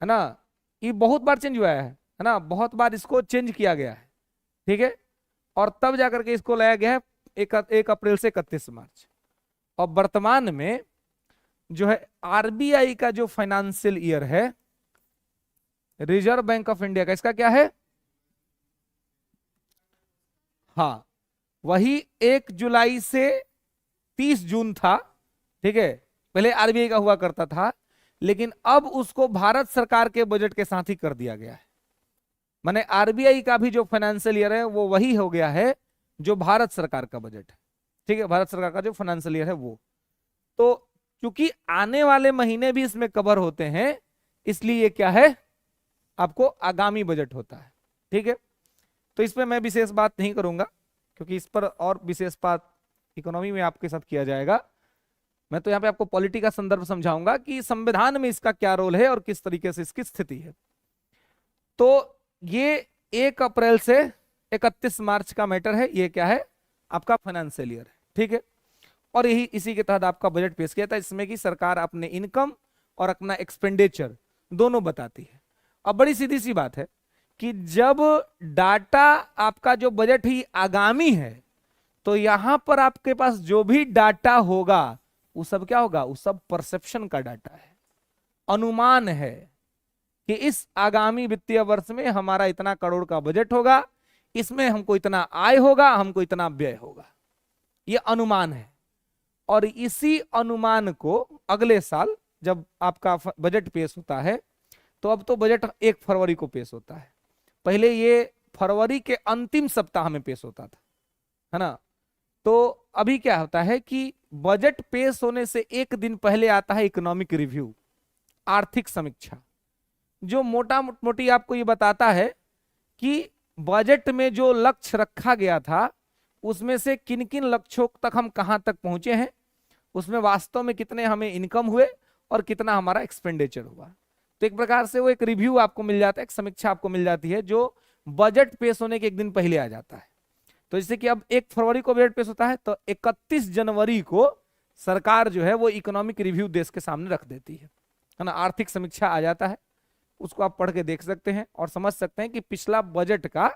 ना, ये बहुत बार चेंज हुआ है ना, बहुत बार इसको चेंज किया गया है, ठीक है। और तब जाकर के इसको लाया गया है 1 अप्रैल से 31 मार्च। और वर्तमान में जो है आरबीआई का जो फाइनेंशियल ईयर है, रिजर्व बैंक ऑफ इंडिया का, इसका क्या है, हाँ, वही 1 जुलाई से 30 जून था, ठीक है। पहले आरबीआई का हुआ करता था, लेकिन अब उसको भारत सरकार के बजट के साथ ही कर दिया गया है। माने आरबीआई का भी जो फाइनेंशियल ईयर है वो वही हो गया है जो भारत सरकार का बजट है। ठीक है, भारत सरकार का जो फाइनेंशियल ईयर है वो। तो क्योंकि आने वाले महीने भी इसमें कवर होते हैं, इसलिए ये क्या है, आपको आगामी बजट होता है। ठीक है, तो इस पर मैं विशेष बात नहीं करूंगा, क्योंकि इस पर और विशेष बात इकोनॉमी में आपके साथ किया जाएगा। मैं तो यहाँ पे आपको पॉलिटी का संदर्भ समझाऊंगा कि संविधान में इसका क्या रोल है और किस तरीके से इसकी स्थिति है। तो ये 1 अप्रैल से 31 मार्च का मैटर है। ये क्या है, आपका फाइनेंशियल ईयर है। ठीक है, और यही इसी के तहत आपका बजट पेश किया था, इसमें कि सरकार अपने इनकम और अपना एक्सपेंडिचर दोनों बताती है। अब बड़ी सीधी सी बात है कि जब डाटा आपका जो बजट ही आगामी है, तो यहां पर आपके पास जो भी डाटा होगा वो सब क्या होगा, वो सब परसेप्शन का डाटा है, अनुमान है कि इस आगामी वित्तीय वर्ष में हमारा इतना करोड़ का बजट होगा, इसमें हमको इतना आय होगा, हमको इतना व्यय होगा, ये अनुमान है। और इसी अनुमान को अगले साल जब आपका बजट पेश होता है, तो अब तो बजट 1 फरवरी को पेश होता है, पहले ये फरवरी के अंतिम सप्ताह में पेश होता था, है ना। तो अभी क्या होता है कि बजट पेश होने से एक दिन पहले आता है इकोनॉमिक रिव्यू, आर्थिक समीक्षा, जो मोटा मोटी आपको ये बताता है कि बजट में जो लक्ष्य रखा गया था उसमें से किन किन लक्ष्यों तक हम कहां तक पहुंचे हैं, उसमें वास्तव में कितने हमें इनकम हुए और कितना हमारा एक्सपेंडिचर हुआ। तो एक प्रकार से वो एक रिव्यू आपको मिल जाता है, एक समीक्षा आपको मिल जाती है, जो बजट पेश होने के एक दिन पहले आ जाता है। तो जैसे कि अब 1 फरवरी को बजट पेश होता है, तो 31 जनवरी को सरकार जो है वो इकोनॉमिक रिव्यू देश के सामने रख देती है ना, आर्थिक समीक्षा आ जाता है। उसको आप पढ़ के देख सकते हैं और समझ सकते हैं कि पिछला बजट का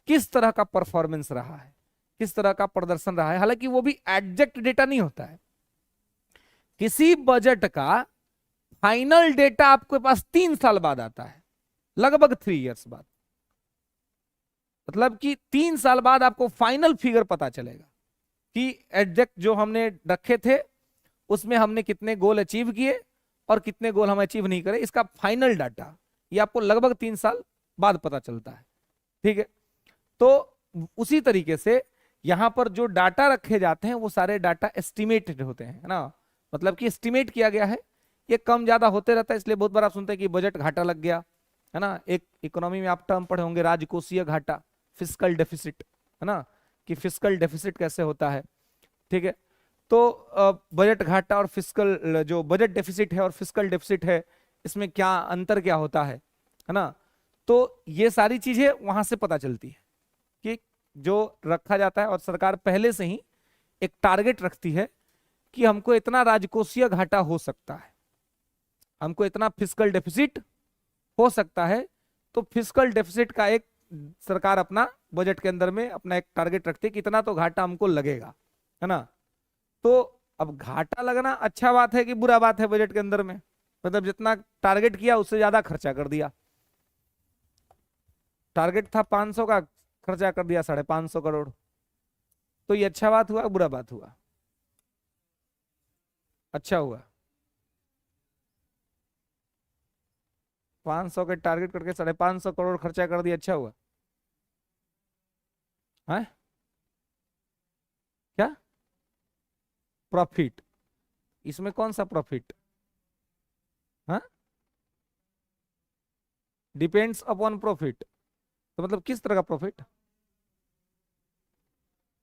किस तरह का परफॉर्मेंस रहा है, किस तरह का प्रदर्शन रहा है। हालांकि वो भी एग्जैक्ट डेटा नहीं होता है, किसी बजट का फाइनल डेटा आपके पास 3 साल बाद आता है, लगभग 3 इयर्स बाद। मतलब कि 3 साल बाद आपको फाइनल फिगर पता चलेगा कि एग्जैक्ट जो हमने रखे थे उसमें हमने कितने गोल अचीव किए और कितने गोल हम अचीव नहीं करे। इसका फाइनल डाटा ये आपको लगभग 3 साल बाद पता चलता है। ठीक है, तो उसी तरीके से यहां पर जो डाटा रखे जाते हैं वो सारे डाटा एस्टिमेटेड होते हैं, है ना। मतलब कि एस्टिमेट किया गया है, ये कम ज्यादा होते रहता है। इसलिए बहुत बार आप सुनते हैं कि बजट घाटा लग गया, है ना। एक इकोनॉमी में आप टर्म पढ़े होंगे, राजकोषीय घाटा, फिस्कल डेफिसिट, है ना, कि फिस्कल डेफिसिट कैसे होता है। ठीक है, तो बजट घाटा और फिस्कल, जो बजट डेफिसिट है और फिस्कल डेफिसिट है, इसमें क्या अंतर क्या होता है ना। तो ये सारी चीजें वहां से पता चलती है कि जो रखा जाता है, और सरकार पहले से ही एक टारगेट रखती है कि हमको इतना राजकोषीय घाटा हो सकता है, हमको इतना फिस्कल डेफिसिट हो सकता है। तो फिस्कल डेफिसिट का एक सरकार अपना बजट के अंदर में अपना एक टारगेट रखती है कि इतना तो घाटा हमको लगेगा, है ना। तो अब घाटा लगना अच्छा बात है कि बुरा बात है बजट के अंदर में, मतलब जितना टारगेट किया उससे ज्यादा खर्चा कर दिया। टारगेट था 500 का, खर्चा कर दिया 550 करोड़। तो ये अच्छा बात हुआ, बुरा बात हुआ? अच्छा हुआ। 500 के टारगेट करके 550 करोड़ खर्चा कर दिया, अच्छा हुआ है क्या? प्रॉफिट? इसमें कौन सा प्रॉफिट? हाँ, डिपेंड्स अपॉन प्रॉफिट। तो मतलब किस तरह का प्रॉफिट?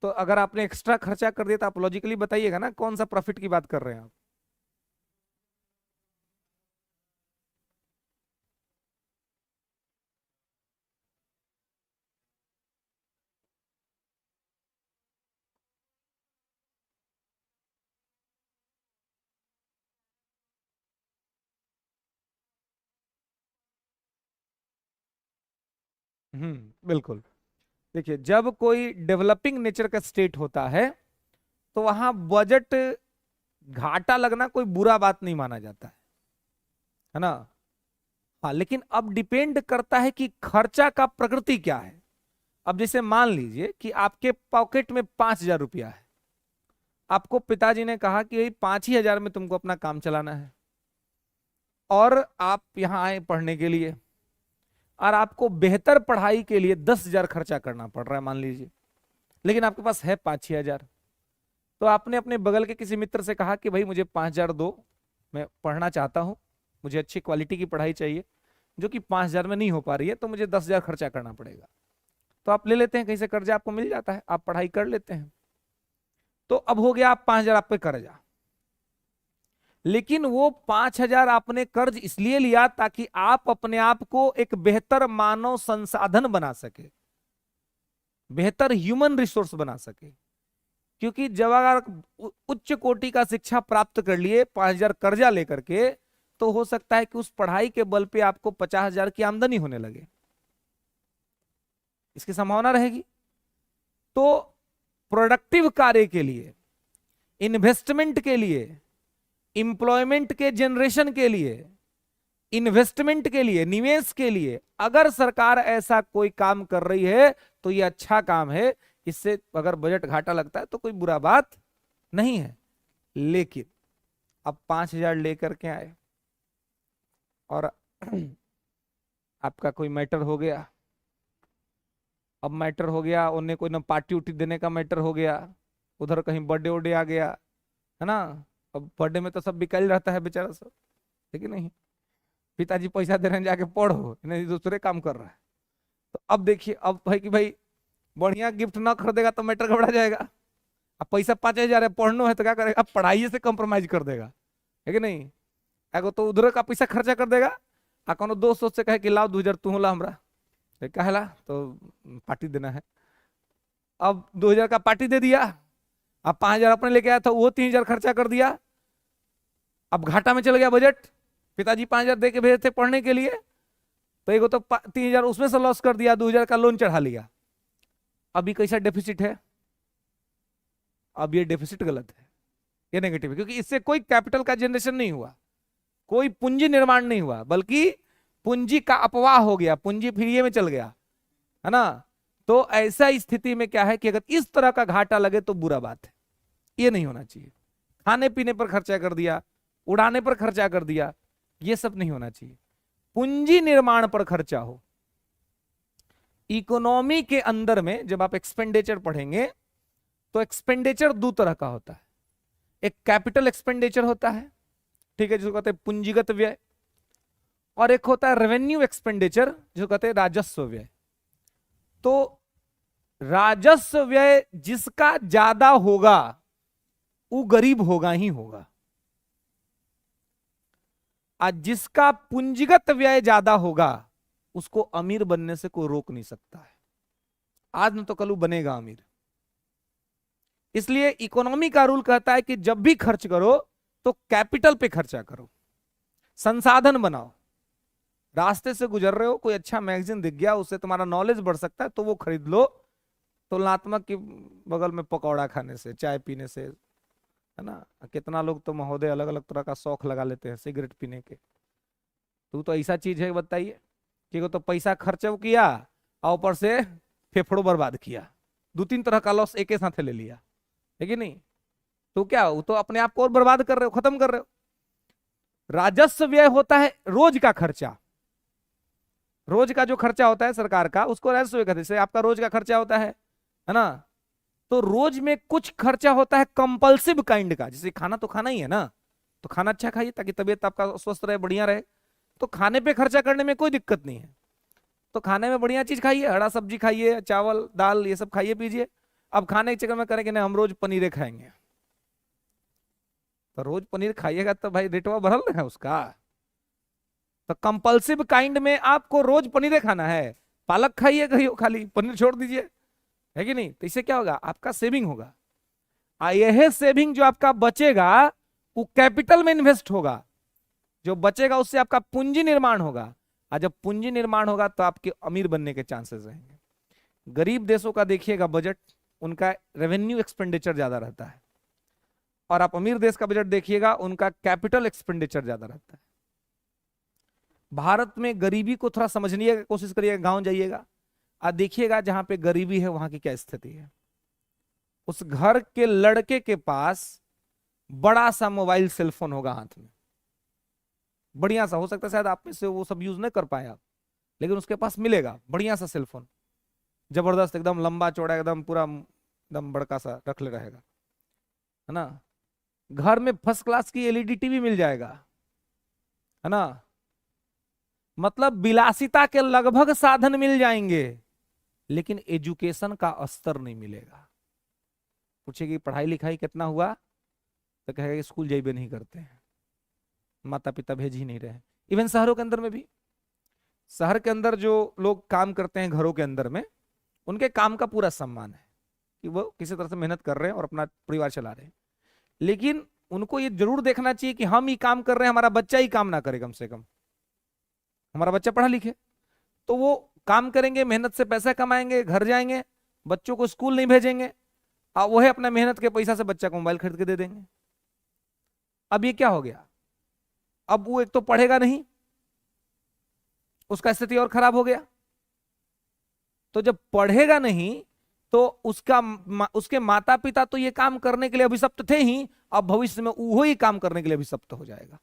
तो अगर आपने एक्स्ट्रा खर्चा कर दिया तो आप लॉजिकली बताइएगा ना कौन सा प्रॉफिट की बात कर रहे हैं आप। बिल्कुल। देखिए, जब कोई डेवलपिंग नेचर का स्टेट होता है तो वहां बजट घाटा लगना कोई बुरा बात नहीं माना जाता है ना। हाँ, लेकिन अब डिपेंड करता है कि खर्चा का प्रकृति क्या है। अब जैसे मान लीजिए कि आपके पॉकेट में 5,000 रुपया है, आपको पिताजी ने कहा कि भाई 5 ही हजार में तुमको अपना काम चलाना है। और आप यहाँ आए पढ़ने के लिए और आपको बेहतर पढ़ाई के लिए 10,000 खर्चा करना पड़ रहा है मान लीजिए, लेकिन आपके पास है 5-6 हजार। तो आपने अपने बगल के किसी मित्र से कहा कि भाई मुझे 5,000 दो, मैं पढ़ना चाहता हूँ, मुझे अच्छी क्वालिटी की पढ़ाई चाहिए, जो कि 5,000 में नहीं हो पा रही है, तो मुझे 10,000 खर्चा करना पड़ेगा। तो आप ले लेते हैं कहीं से कर्जा, आपको मिल जाता है, आप पढ़ाई कर लेते हैं। तो अब हो गया आप 5,000 आप पे कर्जा, लेकिन वो 5,000 आपने कर्ज इसलिए लिया ताकि आप अपने आप को एक बेहतर मानव संसाधन बना सके, बेहतर ह्यूमन रिसोर्स बना सके। क्योंकि जब अगर उच्च कोटि का शिक्षा प्राप्त कर लिए 5,000 कर्जा लेकर के, तो हो सकता है कि उस पढ़ाई के बल पे आपको 50,000 की आमदनी होने लगे, इसकी संभावना रहेगी। तो प्रोडक्टिव कार्य के लिए, इन्वेस्टमेंट के लिए, इंप्लॉयमेंट के जनरेशन के लिए, इन्वेस्टमेंट के लिए, निवेश के लिए अगर सरकार ऐसा कोई काम कर रही है तो ये अच्छा काम है। इससे अगर बजट घाटा लगता है तो कोई बुरा बात नहीं है। लेकिन अब 5,000 लेकर के आए और आपका कोई मैटर हो गया, अब मैटर हो गया, उन्हें कोई ना पार्टी उटी देने का मैटर हो गया, उधर कहीं बर्थडे उर्डे आ गया, है ना। अब बर्थडे में तो सब बिकल रहता है बेचारा सब, ठीक है नहीं, पिताजी पैसा दे रहे हैं जाके पढ़ो, नहीं दूसरे काम कर रहा है। तो अब देखिए, अब भाई कि भाई बढ़िया गिफ्ट ना खरीदेगा तो मैटर घबरा जाएगा। अब पैसा 5,000 है, पढ़ना है तो क्या करेगा, अब पढ़ाई से कंप्रोमाइज कर देगा, है कि नहीं। एगो तो उधर का पैसा खर्चा कर देगा, आ कोनो दोस्त से कहे कि लाओ 2,000 तू ला हमरा, कहला तो पार्टी देना है। अब 2,000 का पार्टी दे दिया, अब 5,000 अपने लेके आया था, वो 3,000 खर्चा कर दिया। अब घाटा में चल गया बजट, पिताजी 5,000 दे के भेजे थे पढ़ने के लिए, तो एगो तो 3,000 उसमें से लॉस कर दिया, 2,000 का लोन चढ़ा लिया। अभी कैसा डेफिसिट है, अब ये डेफिसिट गलत है, ये नेगेटिव है, क्योंकि इससे कोई कैपिटल का जनरेशन नहीं हुआ, कोई पूंजी निर्माण नहीं हुआ, बल्कि पूंजी का अपवाह हो गया, पूंजी फ्री में चल गया, है ना। तो ऐसा स्थिति में क्या है कि अगर इस तरह का घाटा लगे तो बुरा बात है, ये नहीं होना चाहिए। खाने पीने पर खर्चा कर दिया, उड़ाने पर खर्चा कर दिया, ये सब नहीं होना चाहिए। पूंजी निर्माण पर खर्चा हो। इकोनॉमी के अंदर में जब आप एक्सपेंडिचर पढ़ेंगे तो एक्सपेंडिचर दो तरह का होता है, एक कैपिटल एक्सपेंडिचर होता है, ठीक है, जिसको कहते हैं पूंजीगत व्यय, और एक होता है रेवेन्यू एक्सपेंडिचर, जो कहते हैं राजस्व व्यय। तो राजस्व व्यय जिसका ज्यादा होगा वो गरीब होगा ही होगा, आज जिसका पूंजीगत व्यय ज्यादा होगा उसको अमीर बनने से कोई रोक नहीं सकता है, आज न तो कल बनेगा अमीर। इसलिए इकोनॉमी का रूल कहता है कि जब भी खर्च करो तो कैपिटल पे खर्चा करो, संसाधन बनाओ। रास्ते से गुजर रहे हो, कोई अच्छा मैगजीन दिख गया, उससे तुम्हारा नॉलेज बढ़ सकता है तो वो खरीद लो, तुलनात्मक की बगल में पकौड़ा खाने से, चाय पीने से, है ना। कितना लोग तो महोदय अलग अलग तरह का शौक लगा लेते हैं सिगरेट पीने के। तो ऐसा चीज है बताइए कि वो तो पैसा खर्च किया और ऊपर से फेफड़ों बर्बाद किया, 2-3 तरह का लॉस एक साथ ले लिया, है कि नहीं। तो क्या, वो तो अपने आप को और बर्बाद कर रहे हो, खत्म कर रहे हो। राजस्व व्यय होता है रोज का खर्चा, रोज का जो खर्चा होता है सरकार का उसको राजस्व व्यय कहते हैं। जैसे आपका रोज का खर्चा होता है ना, तो रोज में कुछ खर्चा होता है कंपल्सिव काइंड का, जैसे खाना तो खाना ही है ना, तो खाना अच्छा खाइए ताकि तबीयत आपका स्वस्थ रहे, बढ़िया रहे। तो खाने पे खर्चा करने में कोई दिक्कत नहीं है, तो खाने में बढ़िया चीज खाइए, हरा सब्जी खाइए, चावल दाल ये सब खाइए पीजिए। अब खाने के चक्कर में करेंगे ना हम रोज पनीर खाएंगे, तो रोज पनीर खाइएगा तो भाई रेटवा बढ़ल है उसका। तो कंपल्सिव काइंड में आपको रोज पनीर खाना है, पालक खाइए कहियो, खाली पनीर छोड़ दीजिए, है कि नहीं। तो इससे क्या होगा, आपका सेविंग होगा, यह सेविंग जो आपका बचेगा वो कैपिटल में इन्वेस्ट होगा, जो बचेगा उससे आपका पूंजी निर्माण होगा, और जब पूंजी निर्माण होगा तो आपके अमीर बनने के चांसेस रहेंगे। गरीब देशों का देखिएगा बजट, उनका रेवेन्यू एक्सपेंडिचर ज्यादा रहता है, और आप अमीर देश का बजट देखिएगा उनका कैपिटल एक्सपेंडिचर ज्यादा रहता है। भारत में गरीबी को थोड़ा समझने की कोशिश करिएगा, गांव जाइएगा और देखिएगा जहां पे गरीबी है वहां की क्या स्थिति है। उस घर के लड़के के पास बड़ा सा मोबाइल सेलफोन होगा हाथ में, बढ़िया सा, हो सकता है शायद आप में से वो सब यूज नहीं कर पाए आप, लेकिन उसके पास मिलेगा बढ़िया सा सेलफोन, जबरदस्त एकदम लंबा चौड़ा एकदम पूरा एकदम बड़का सा रख ले रहेगा, है ना। घर में फर्स्ट क्लास की एलईडी टीवी मिल जाएगा, है ना। मतलब विलासिता के लगभग साधन मिल जाएंगे, लेकिन एजुकेशन का स्तर नहीं मिलेगा। पूछेगी पढ़ाई लिखाई कितना हुआ, तो कहेगा कि स्कूल जाइबे नहीं करते हैं, माता पिता भेज ही नहीं रहे। इवन शहरों के अंदर में भी, शहर के अंदर जो लोग काम करते हैं घरों के अंदर में, उनके काम का पूरा सम्मान है कि वो किसी तरह से मेहनत कर रहे हैं और अपना परिवार चला रहे हैं, लेकिन उनको ये जरूर देखना चाहिए कि हम ही काम कर रहे हैं, हमारा बच्चा ही काम ना करे, कम से कम हमारा बच्चा पढ़ा लिखे, तो वो काम करेंगे, मेहनत से पैसा कमाएंगे, घर जाएंगे, बच्चों को स्कूल नहीं भेजेंगे, और वो है अपना मेहनत के पैसा से बच्चा को मोबाइल खरीद के दे देंगे। अब ये क्या हो गया, अब वो एक तो पढ़ेगा नहीं, उसका स्थिति और खराब हो गया। तो जब पढ़ेगा नहीं तो उसके माता पिता तो ये काम करने के लिए अभिशप्त थे ही, अब भविष्य में वो ही काम करने के लिए अभिशप्त हो जाएगा।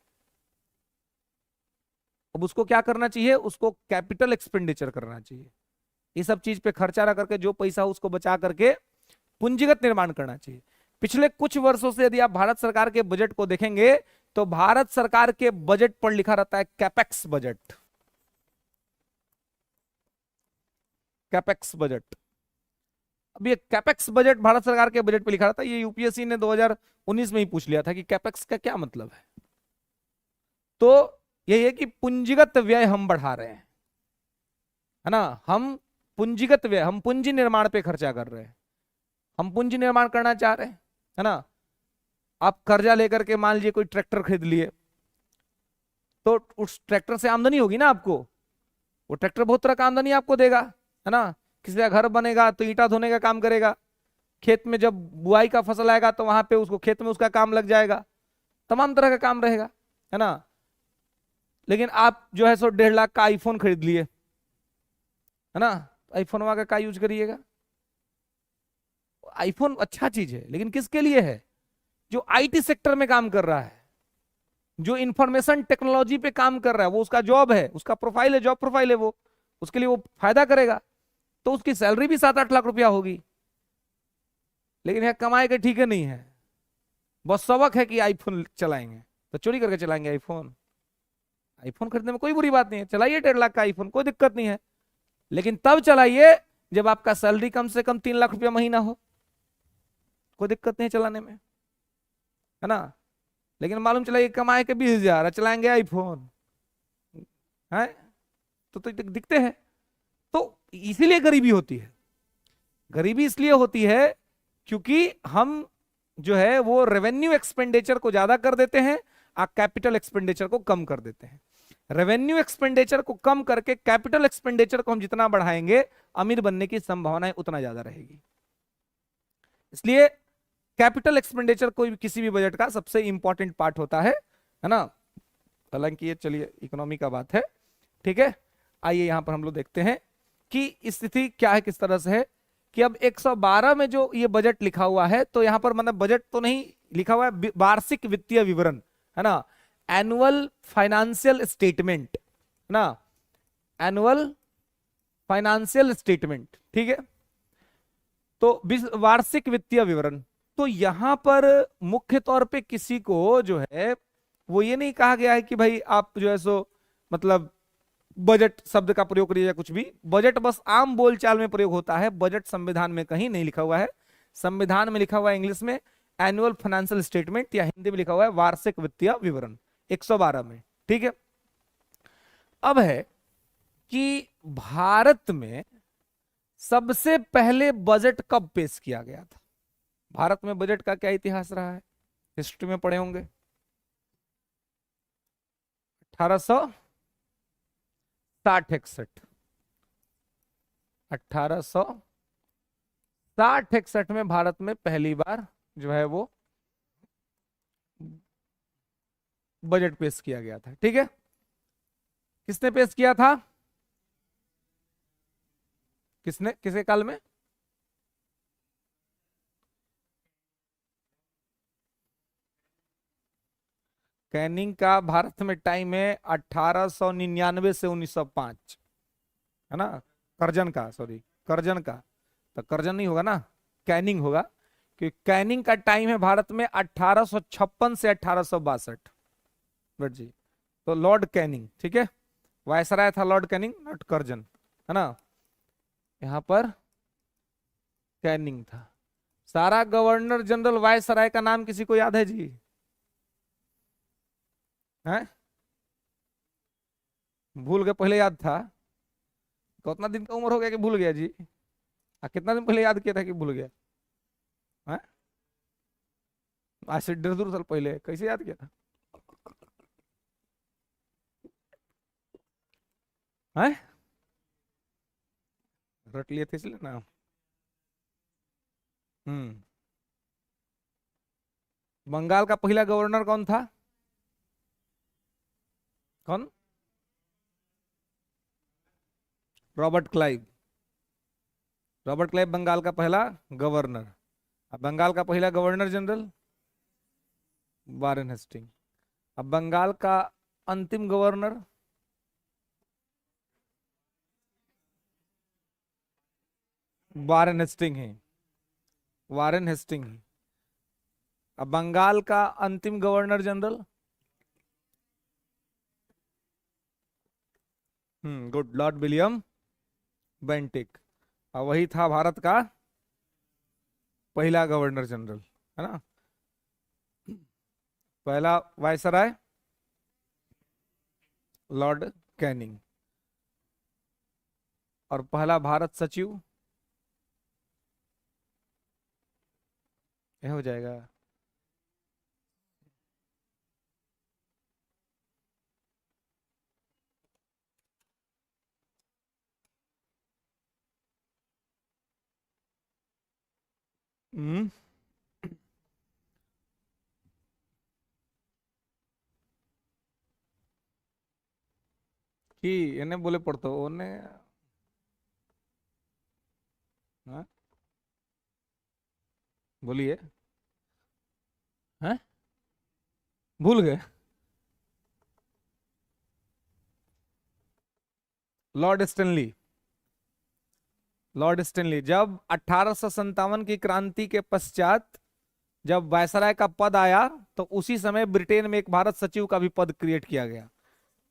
अब उसको क्या करना चाहिए, उसको कैपिटल एक्सपेंडिचर करना चाहिए, ये सब चीज पे खर्चा ना करके जो पैसा उसको बचा करके पूंजीगत निर्माण करना चाहिए। पिछले कुछ वर्षों से यदि आप भारत सरकार के बजट को देखेंगे तो भारत सरकार के बजट पर लिखा रहता है कैपेक्स बजट, कैपेक्स बजट। अब ये कैपेक्स बजट भारत सरकार के बजट पे लिखा रहता है, ये यूपीएससी ने 2019 में ही पूछ लिया था कि कैपेक्स का क्या मतलब है। तो यही है कि पूंजीगत व्यय हम बढ़ा रहे हैं, है ना। हम पूंजीगत व्यय, हम पूंजी निर्माण पे खर्चा कर रहे हैं, हम पूंजी निर्माण करना चाह रहे हैं, है ना। आप कर्जा लेकर के मान लीजिए कोई ट्रैक्टर खरीद लिए, तो उस ट्रैक्टर से आमदनी होगी ना आपको, वो ट्रैक्टर बहुत तरह का आमदनी आपको देगा, है ना। किसी का घर बनेगा तो ईंटा धोने का काम करेगा, खेत में जब बुआई का फसल आएगा तो वहां पे उसको खेत में उसका काम लग जाएगा, तमाम तरह का काम रहेगा, है ना। लेकिन आप जो है सो 1.5 लाख का आईफोन खरीद लिए, है ना, आईफोन वहां का यूज करिएगा। आईफोन अच्छा चीज है, लेकिन किसके लिए है, जो आईटी सेक्टर में काम कर रहा है, जो इंफॉर्मेशन टेक्नोलॉजी पे काम कर रहा है, वो उसका जॉब है, उसका प्रोफाइल है, जॉब प्रोफाइल है, वो उसके लिए वो फायदा करेगा, तो उसकी सैलरी भी 7-8 लाख रुपया होगी। लेकिन यह कमाए के ठीक है नहीं है, बस सबक है कि आईफोन चलाएंगे, तो चोरी करके चलाएंगे आईफोन। आईफोन खरीदने में कोई बुरी बात नहीं है, चलाइए 1.5 लाख का आईफोन, कोई दिक्कत नहीं है, लेकिन तब चलाइए जब आपका सैलरी कम से कम 3 लाख रुपया महीना हो, कोई दिक्कत नहीं चलाने में, है ना। लेकिन मालूम चला ये कमाए के 20,000 चलाएंगे आईफोन है, तो दिखते हैं। तो इसीलिए गरीबी होती है, गरीबी इसलिए होती है क्योंकि हम जो है वो रेवेन्यू एक्सपेंडिचर को ज्यादा कर देते हैं और कैपिटल एक्सपेंडिचर को कम कर देते हैं। रेवेन्यू एक्सपेंडिचर को कम करके कैपिटल एक्सपेंडिचर को हम जितना बढ़ाएंगे, अमीर बनने की संभावनाएं उतना ज्यादा रहेगी। इसलिए कैपिटल एक्सपेंडिचर कोई भी किसी भी बजट का सबसे इंपॉर्टेंट पार्ट होता है ना। हालांकि ये चलिए इकोनॉमी का बात है, ठीक है। आइए यहां पर हम लोग देखते हैं कि स्थिति क्या है, किस तरह से है कि अब 112 में जो ये बजट लिखा हुआ है, तो यहां पर मतलब बजट तो नहीं लिखा हुआ है, वार्षिक वित्तीय विवरण, है ना, एनुअल फाइनेंशियल स्टेटमेंट, है ना, एनुअल फाइनेंशियल स्टेटमेंट, ठीक है। तो वार्षिक वित्तीय विवरण, तो यहां पर मुख्य तौर पे किसी को जो है वो ये नहीं कहा गया है कि भाई आप जो है सो मतलब बजट शब्द का प्रयोग करिए या कुछ भी, बजट बस आम बोलचाल में प्रयोग होता है, बजट संविधान में कहीं नहीं लिखा हुआ है। संविधान में लिखा हुआ है इंग्लिश में एनुअल फाइनेंशियल स्टेटमेंट, या हिंदी में लिखा हुआ है वार्षिक वित्तीय विवरण 112 में, ठीक है। अब है कि भारत में सबसे पहले बजट कब पेश किया गया था, भारत में बजट का क्या इतिहास रहा है, हिस्ट्री में पढ़े होंगे। 1860-61, 1860-61 में भारत में पहली बार जो है वो बजट पेश किया गया था, ठीक है। किसने पेश किया था, किसने, किसके काल में, कैनिंग का भारत में टाइम है 1899 से 1905, है ना। कर्जन का, सॉरी, कर्जन का, तो कर्जन नहीं होगा ना, कैनिंग होगा, कि कैनिंग का टाइम है भारत में 1856 से 1862। बट जी, तो लॉर्ड कैनिंग, ठीक है, वायसराय था लॉर्ड कैनिंग, नॉट कर्जन, है ना। यहां पर कैनिंग था। सारा गवर्नर जनरल वायसराय का नाम किसी को याद है जी? हैं? भूल गए? पहले याद था? कितना दिन का उम्र हो गया कि भूल गया जी? कितना दिन पहले याद किया था कि भूल गया? हैं? आज से 1.5 साल पहले कैसे याद किया था? हैं? रट लिए थे इसलिए ना। हम्म। बंगाल का पहला गवर्नर कौन था? कौन? Robert Clive. Robert Clive Bengal का पहला गवर्नर। अब बंगाल का पहला गवर्नर जनरल वारेन हेस्टिंग। अब बंगाल का अंतिम गवर्नर वारेन हेस्टिंग है। वारेन हेस्टिंग है। अब बंगाल का अंतिम governor general, good, Lord William Bentinck. और वही था भारत का पहला गवर्नर जनरल, है ना। पहला वायसराय लॉर्ड कैनिंग, और पहला भारत सचिव, यह हो जाएगा। हम्म। कि इन्हें बोले पढ़तो उन्हें। हाँ? बोलिए। हैं? भूल गए? Lord Stanley. लॉर्ड स्टेनली जब 1857 की क्रांति के पश्चात जब वायसराय का पद आया, तो उसी समय ब्रिटेन में एक भारत सचिव का भी पद क्रिएट किया गया,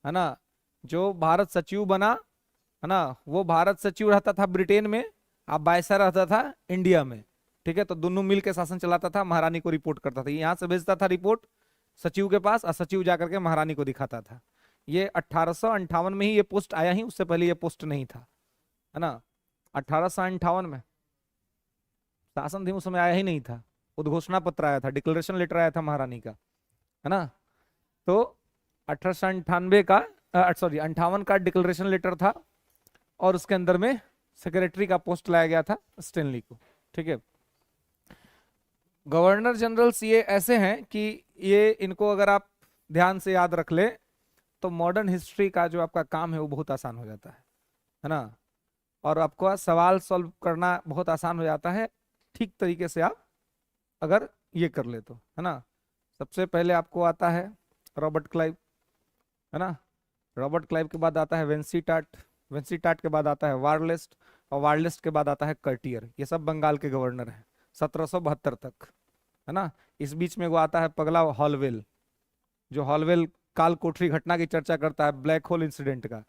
है ना। जो भारत सचिव बना, है ना, वो भारत सचिव रहता था ब्रिटेन में, अब वायसराय रहता था इंडिया में। ठीक है, तो दोनों मिल के शासन चलाता था, महारानी को रिपोर्ट करता था, यहाँ से भेजता था रिपोर्ट सचिव के पास, और सचिव जाकर के महारानी को दिखाता था। ये 1858 में ही ये पोस्ट आया, ही उससे पहले ये पोस्ट नहीं था, है ना। 1858 में शासन उस समय आया ही नहीं था, उद्घोषणा पत्र आया था, डिक्लेरेशन लेटर आया था महारानी का, है ना। तो 1898 का, सॉरी 58 का डिक्लेरेशन लेटर था, और उसके अंदर में सेक्रेटरी का पोस्ट लाया गया था स्टेनली को। ठीक है, गवर्नर जनरल्स ये ऐसे हैं कि ये इनको अगर आप ध्यान से याद रख ले, तो मॉडर्न हिस्ट्री का जो आपका काम है वो बहुत आसान हो जाता है ना। और आपको सवाल सॉल्व करना बहुत आसान हो जाता है, ठीक तरीके से आप अगर ये कर ले तो, है ना। सबसे पहले आपको आता है रॉबर्ट क्लाइव, है ना। रॉबर्ट क्लाइव के बाद आता है वेंसीटाट, वेंसीटाट के बाद आता है वारलेस्ट, और वारलेस्ट के बाद आता है कर्टियर। ये सब बंगाल के गवर्नर हैं 1772 तक, है ना। इस बीच में वो आता है पगला हॉलवेल, जो हॉलवेल काल कोठरी घटना की चर्चा करता है, ब्लैक होल इंसिडेंट का।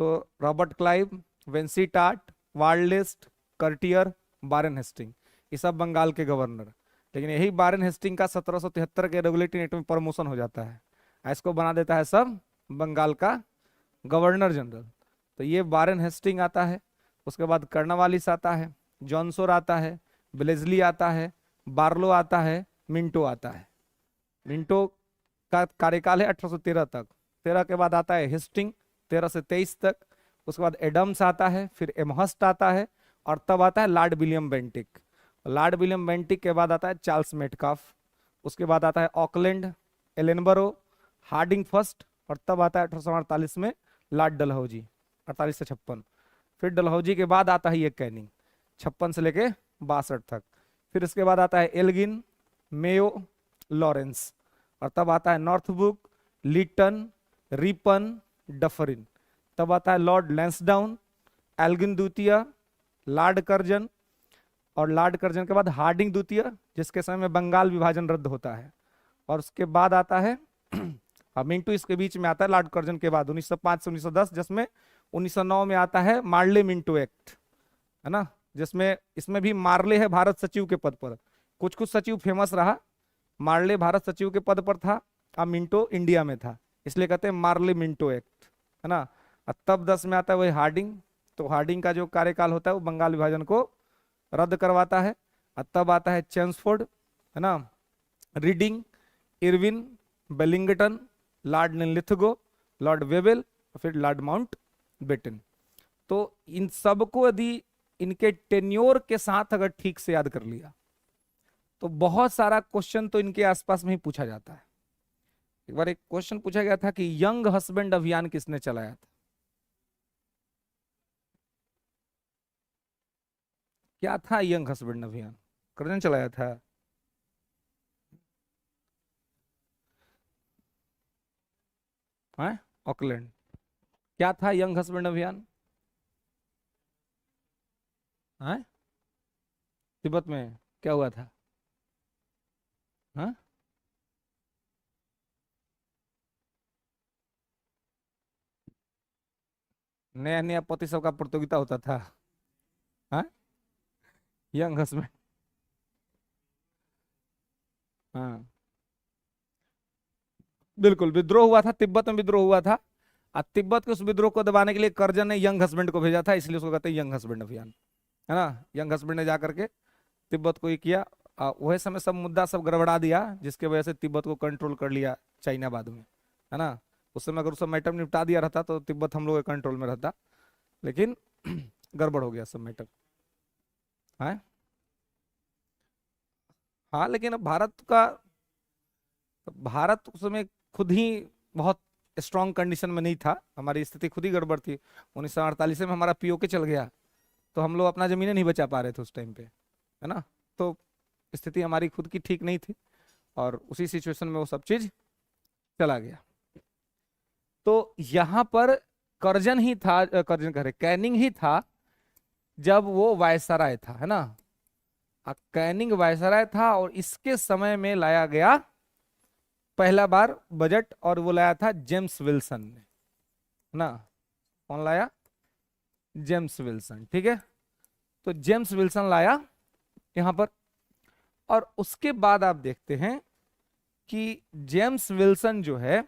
तो रॉबर्ट क्लाइव, वेंसीटाट, वार्लेस्ट, कर्टियर, बारेन हेस्टिंग, ये सब बंगाल के गवर्नर। लेकिन यही बारेन हेस्टिंग का 1773 के रेगुलेटिंग एक्ट में प्रमोशन हो जाता है, इसको बना देता है सब बंगाल का गवर्नर जनरल। तो ये बारेन हेस्टिंग आता है, उसके बाद कर्नवालिस आता है, जॉनसोर आता है, ब्लेजली आता है, बार्लो आता है, मिंटो आता है। मिंटो का कार्यकाल है 1813 तक। 13 के बाद आता है हेस्टिंग, 13 से 23 तक। उसके बाद एडम्स आता है, फिर एमहस्ट आता है, और तब आता है Lord William Bentinck. Lord William Bentinck के बाद आता है चार्ल्स मेटकाफ, उसके बाद आता है ऑकलैंड, एलेनबरो, हार्डिंग फर्स्ट, और तब आता है 1848 में लॉर्ड डलहौजी, 48 से 56। फिर डलहौजी के बाद आता है ये कैनिंग, 56 से लेके 62 तक। फिर इसके बाद आता है एल्गिन, मेयो, लॉरेंस, और तब आता है नॉर्थब्रुक, लीटन, रिपन, डफरिन। तब आता है लॉर्ड लैंसडाउन, एल्गिन द्वितीय, लॉर्ड कर्जन, और लॉर्ड कर्जन के बाद हार्डिंग द्वितीय, जिसके समय में बंगाल विभाजन रद्द होता है। और उसके बाद आता है मिंटो, इसके बीच में आता है लॉर्ड कर्जन के बाद 1905 से 1910, जिसमें 1909 में आता है मार्ले मिंटो एक्ट, है ना, जिसमें इसमें भी मार्ले है भारत सचिव के पद पर। कुछ कुछ सचिव फेमस रहा, मार्ले भारत सचिव के पद पर था, अब मिंटो इंडिया में था, इसलिए कहते हैं मार्ले मिंटो एक्ट, है ना। और तब 10 में आता है वही हार्डिंग। तो हार्डिंग का जो कार्यकाल होता है वो बंगाल विभाजन को रद्द करवाता है। और तब आता है चेम्सफोर्ड, है ना, Reading, Irwin, Willingdon, Lord Linlithgow, Lord Wavell और फिर लॉर्ड माउंट बेटन। तो इन सबको यदि इनके टेन्योर के साथ अगर ठीक से याद कर लिया तो बहुत सारा क्वेश्चन तो इनके आसपास में ही पूछा जाता है। एक बार एक क्वेश्चन पूछा गया था कि यंग हस्बैंड अभियान किसने चलाया था? क्या था यंग हस्बैंड अभियान? कर्जन चलाया था? ऑकलैंड। क्या था यंग हस्बैंड अभियान? हाँ, तिब्बत में क्या हुआ था? हाँ, नया नया पति सबका प्रतियोगिता होता था। हाँ, यंग हस्बैंड। हाँ, बिल्कुल विद्रोह हुआ था, तिब्बत में विद्रोह हुआ था। और तिब्बत के उस विद्रोह को दबाने के लिए कर्जन ने यंग हस्बैंड को भेजा था, इसलिए उसको कहते हैं यंग हस्बैंड अभियान, है ना। यंग हस्बैंड ने जाकर के तिब्बत को ये किया। वह समय सब मुद्दा सब गड़बड़ा दिया, जिसके वजह से तिब्बत को कंट्रोल कर लिया चाइना बाद में, है ना। उस समय अगर उस मैटर निपटा दिया रहता तो तिब्बत हम लोग के कंट्रोल में रहता, लेकिन गड़बड़ हो गया सब मैटर। है, हाँ, लेकिन अब भारत उस समय खुद ही बहुत स्ट्रांग कंडीशन में नहीं था, हमारी स्थिति खुद ही गड़बड़ थी। 1948 में हमारा पीओके चल गया, तो हम लोग अपना जमीनें नहीं बचा पा रहे थे उस टाइम पे, है ना। तो स्थिति हमारी खुद की ठीक नहीं थी, और उसी सिचुएशन में वो सब चीज चला गया। तो यहां पर कर्जन ही था, कर्जन कह रहे कैनिंग ही था जब वो वायसराय था, है ना। कैनिंग वायसराय था, और इसके समय में लाया गया पहला बार बजट, और वो लाया था जेम्स विल्सन ने, है ना। कौन लाया? जेम्स विल्सन, ठीक है। तो जेम्स विल्सन लाया यहां पर, और उसके बाद आप देखते हैं कि जेम्स विल्सन जो है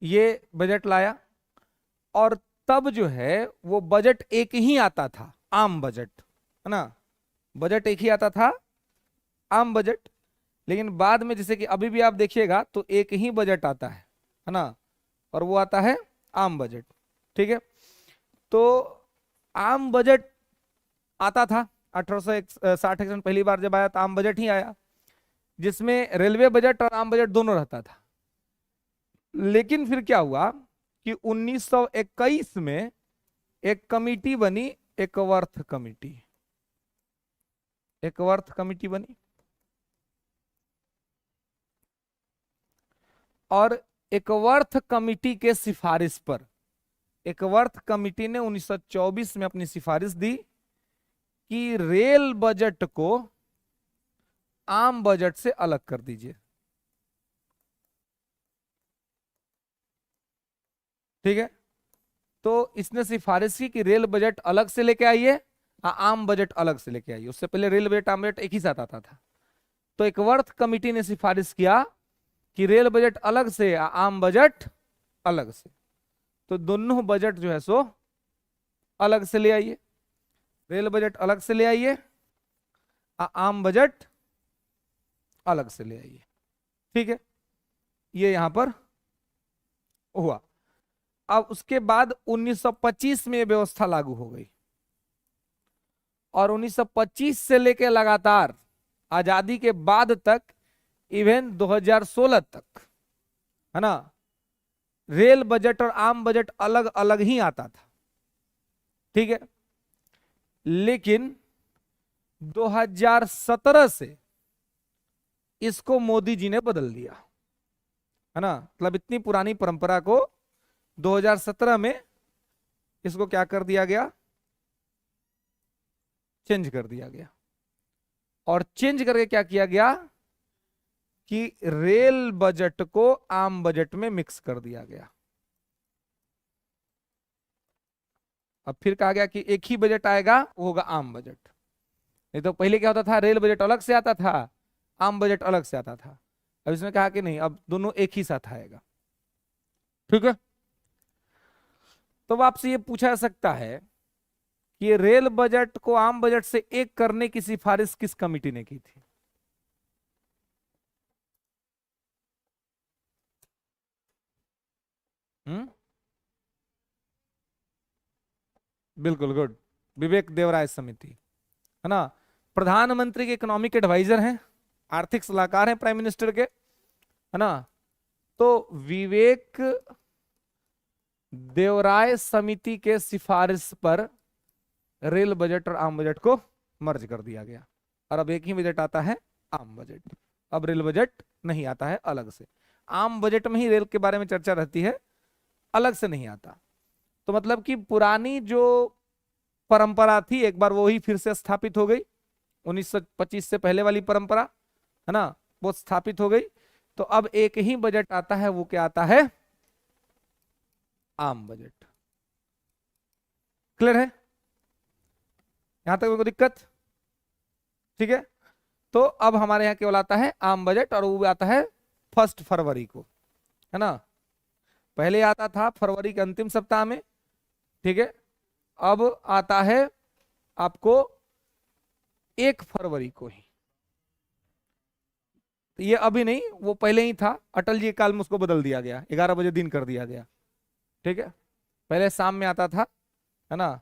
ये बजट लाया, और तब जो है वो बजट एक ही आता था, आम बजट, है ना। बजट एक ही आता था, आम बजट। लेकिन बाद में जैसे कि अभी भी आप देखिएगा तो एक ही बजट आता है ना, और वो आता है आम बजट, ठीक है। तो आम बजट आता था 1860 सन, पहली बार जब आया तो आम बजट ही आया, जिसमें रेलवे बजट और आम बजट दोनों रहता था। लेकिन फिर क्या हुआ कि 1921 में एक कमिटी बनी, एकवर्थ कमिटी। एकवर्थ कमिटी बनी, और एकवर्थ कमिटी के सिफारिश पर एकवर्थ कमिटी ने 1924 में अपनी सिफारिश दी कि रेल बजट को आम बजट से अलग कर दीजिए, ठीक है। तो इसने सिफारिश की कि रेल बजट अलग से लेके आइए, आम बजट अलग से लेके आइए। उससे पहले रेल बजट आम बजट एक ही साथ आता था। तो एकवर्थ कमिटी ने सिफारिश किया कि रेल बजट अलग से, आम बजट अलग से। तो दोनों बजट जो है सो अलग से ले आइए, रेल बजट अलग से ले आइए, आम बजट अलग से ले आइए, ठीक है। ये यहां पर हुआ। अब उसके बाद 1925 में यह व्यवस्था लागू हो गई, और 1925 से लेकर लगातार आजादी के बाद तक, इवन 2016 तक, है ना, रेल बजट और आम बजट अलग अलग ही आता था, ठीक है। लेकिन 2017 से इसको मोदी जी ने बदल दिया, है ना। मतलब इतनी पुरानी परंपरा को 2017 में इसको क्या कर दिया गया, चेंज कर दिया गया। और चेंज करके क्या किया गया कि रेल बजट को आम बजट में मिक्स कर दिया गया। अब फिर कहा गया कि एक ही बजट आएगा, वो होगा आम बजट। नहीं तो पहले क्या होता था, रेल बजट अलग से आता था, आम बजट अलग से आता था। अब इसने कहा कि नहीं, अब दोनों एक ही साथ आएगा। ठीक है। तो अब आपसे ये पूछा जा सकता है कि ये रेल बजट को आम बजट से एक करने की सिफारिश किस कमिटी ने की थी? हम्म, बिल्कुल गुड, विवेक देवराय समिति, है ना। प्रधानमंत्री के इकोनॉमिक एडवाइजर हैं, आर्थिक सलाहकार हैं प्राइम मिनिस्टर के, है ना। तो विवेक देवराय समिति के सिफारिश पर रेल बजट और आम बजट को मर्ज कर दिया गया, और अब एक ही बजट आता है, आम बजट। अब रेल बजट नहीं आता है अलग से, आम बजट में ही रेल के बारे में चर्चा रहती है, अलग से नहीं आता। तो मतलब कि पुरानी जो परंपरा थी एक बार वो ही फिर से स्थापित हो गई, 1925 से पहले वाली परंपरा, है ना, वो स्थापित हो गई। तो अब एक ही बजट आता है, वो क्या आता है, आम बजट। क्लियर है यहां तक, मेरे को दिक्कत? ठीक है। तो अब हमारे यहाँ केवल आता है आम बजट, और वो भी आता है 1 फरवरी को, है ना। पहले आता था फरवरी के अंतिम सप्ताह में, ठीक है। अब आता है आपको 1 फरवरी को ही। तो ये अभी नहीं, वो पहले ही था, अटल जी के काल में उसको बदल दिया गया, 11 बजे दिन कर दिया गया। ठीक है, पहले शाम में आता था, है ना,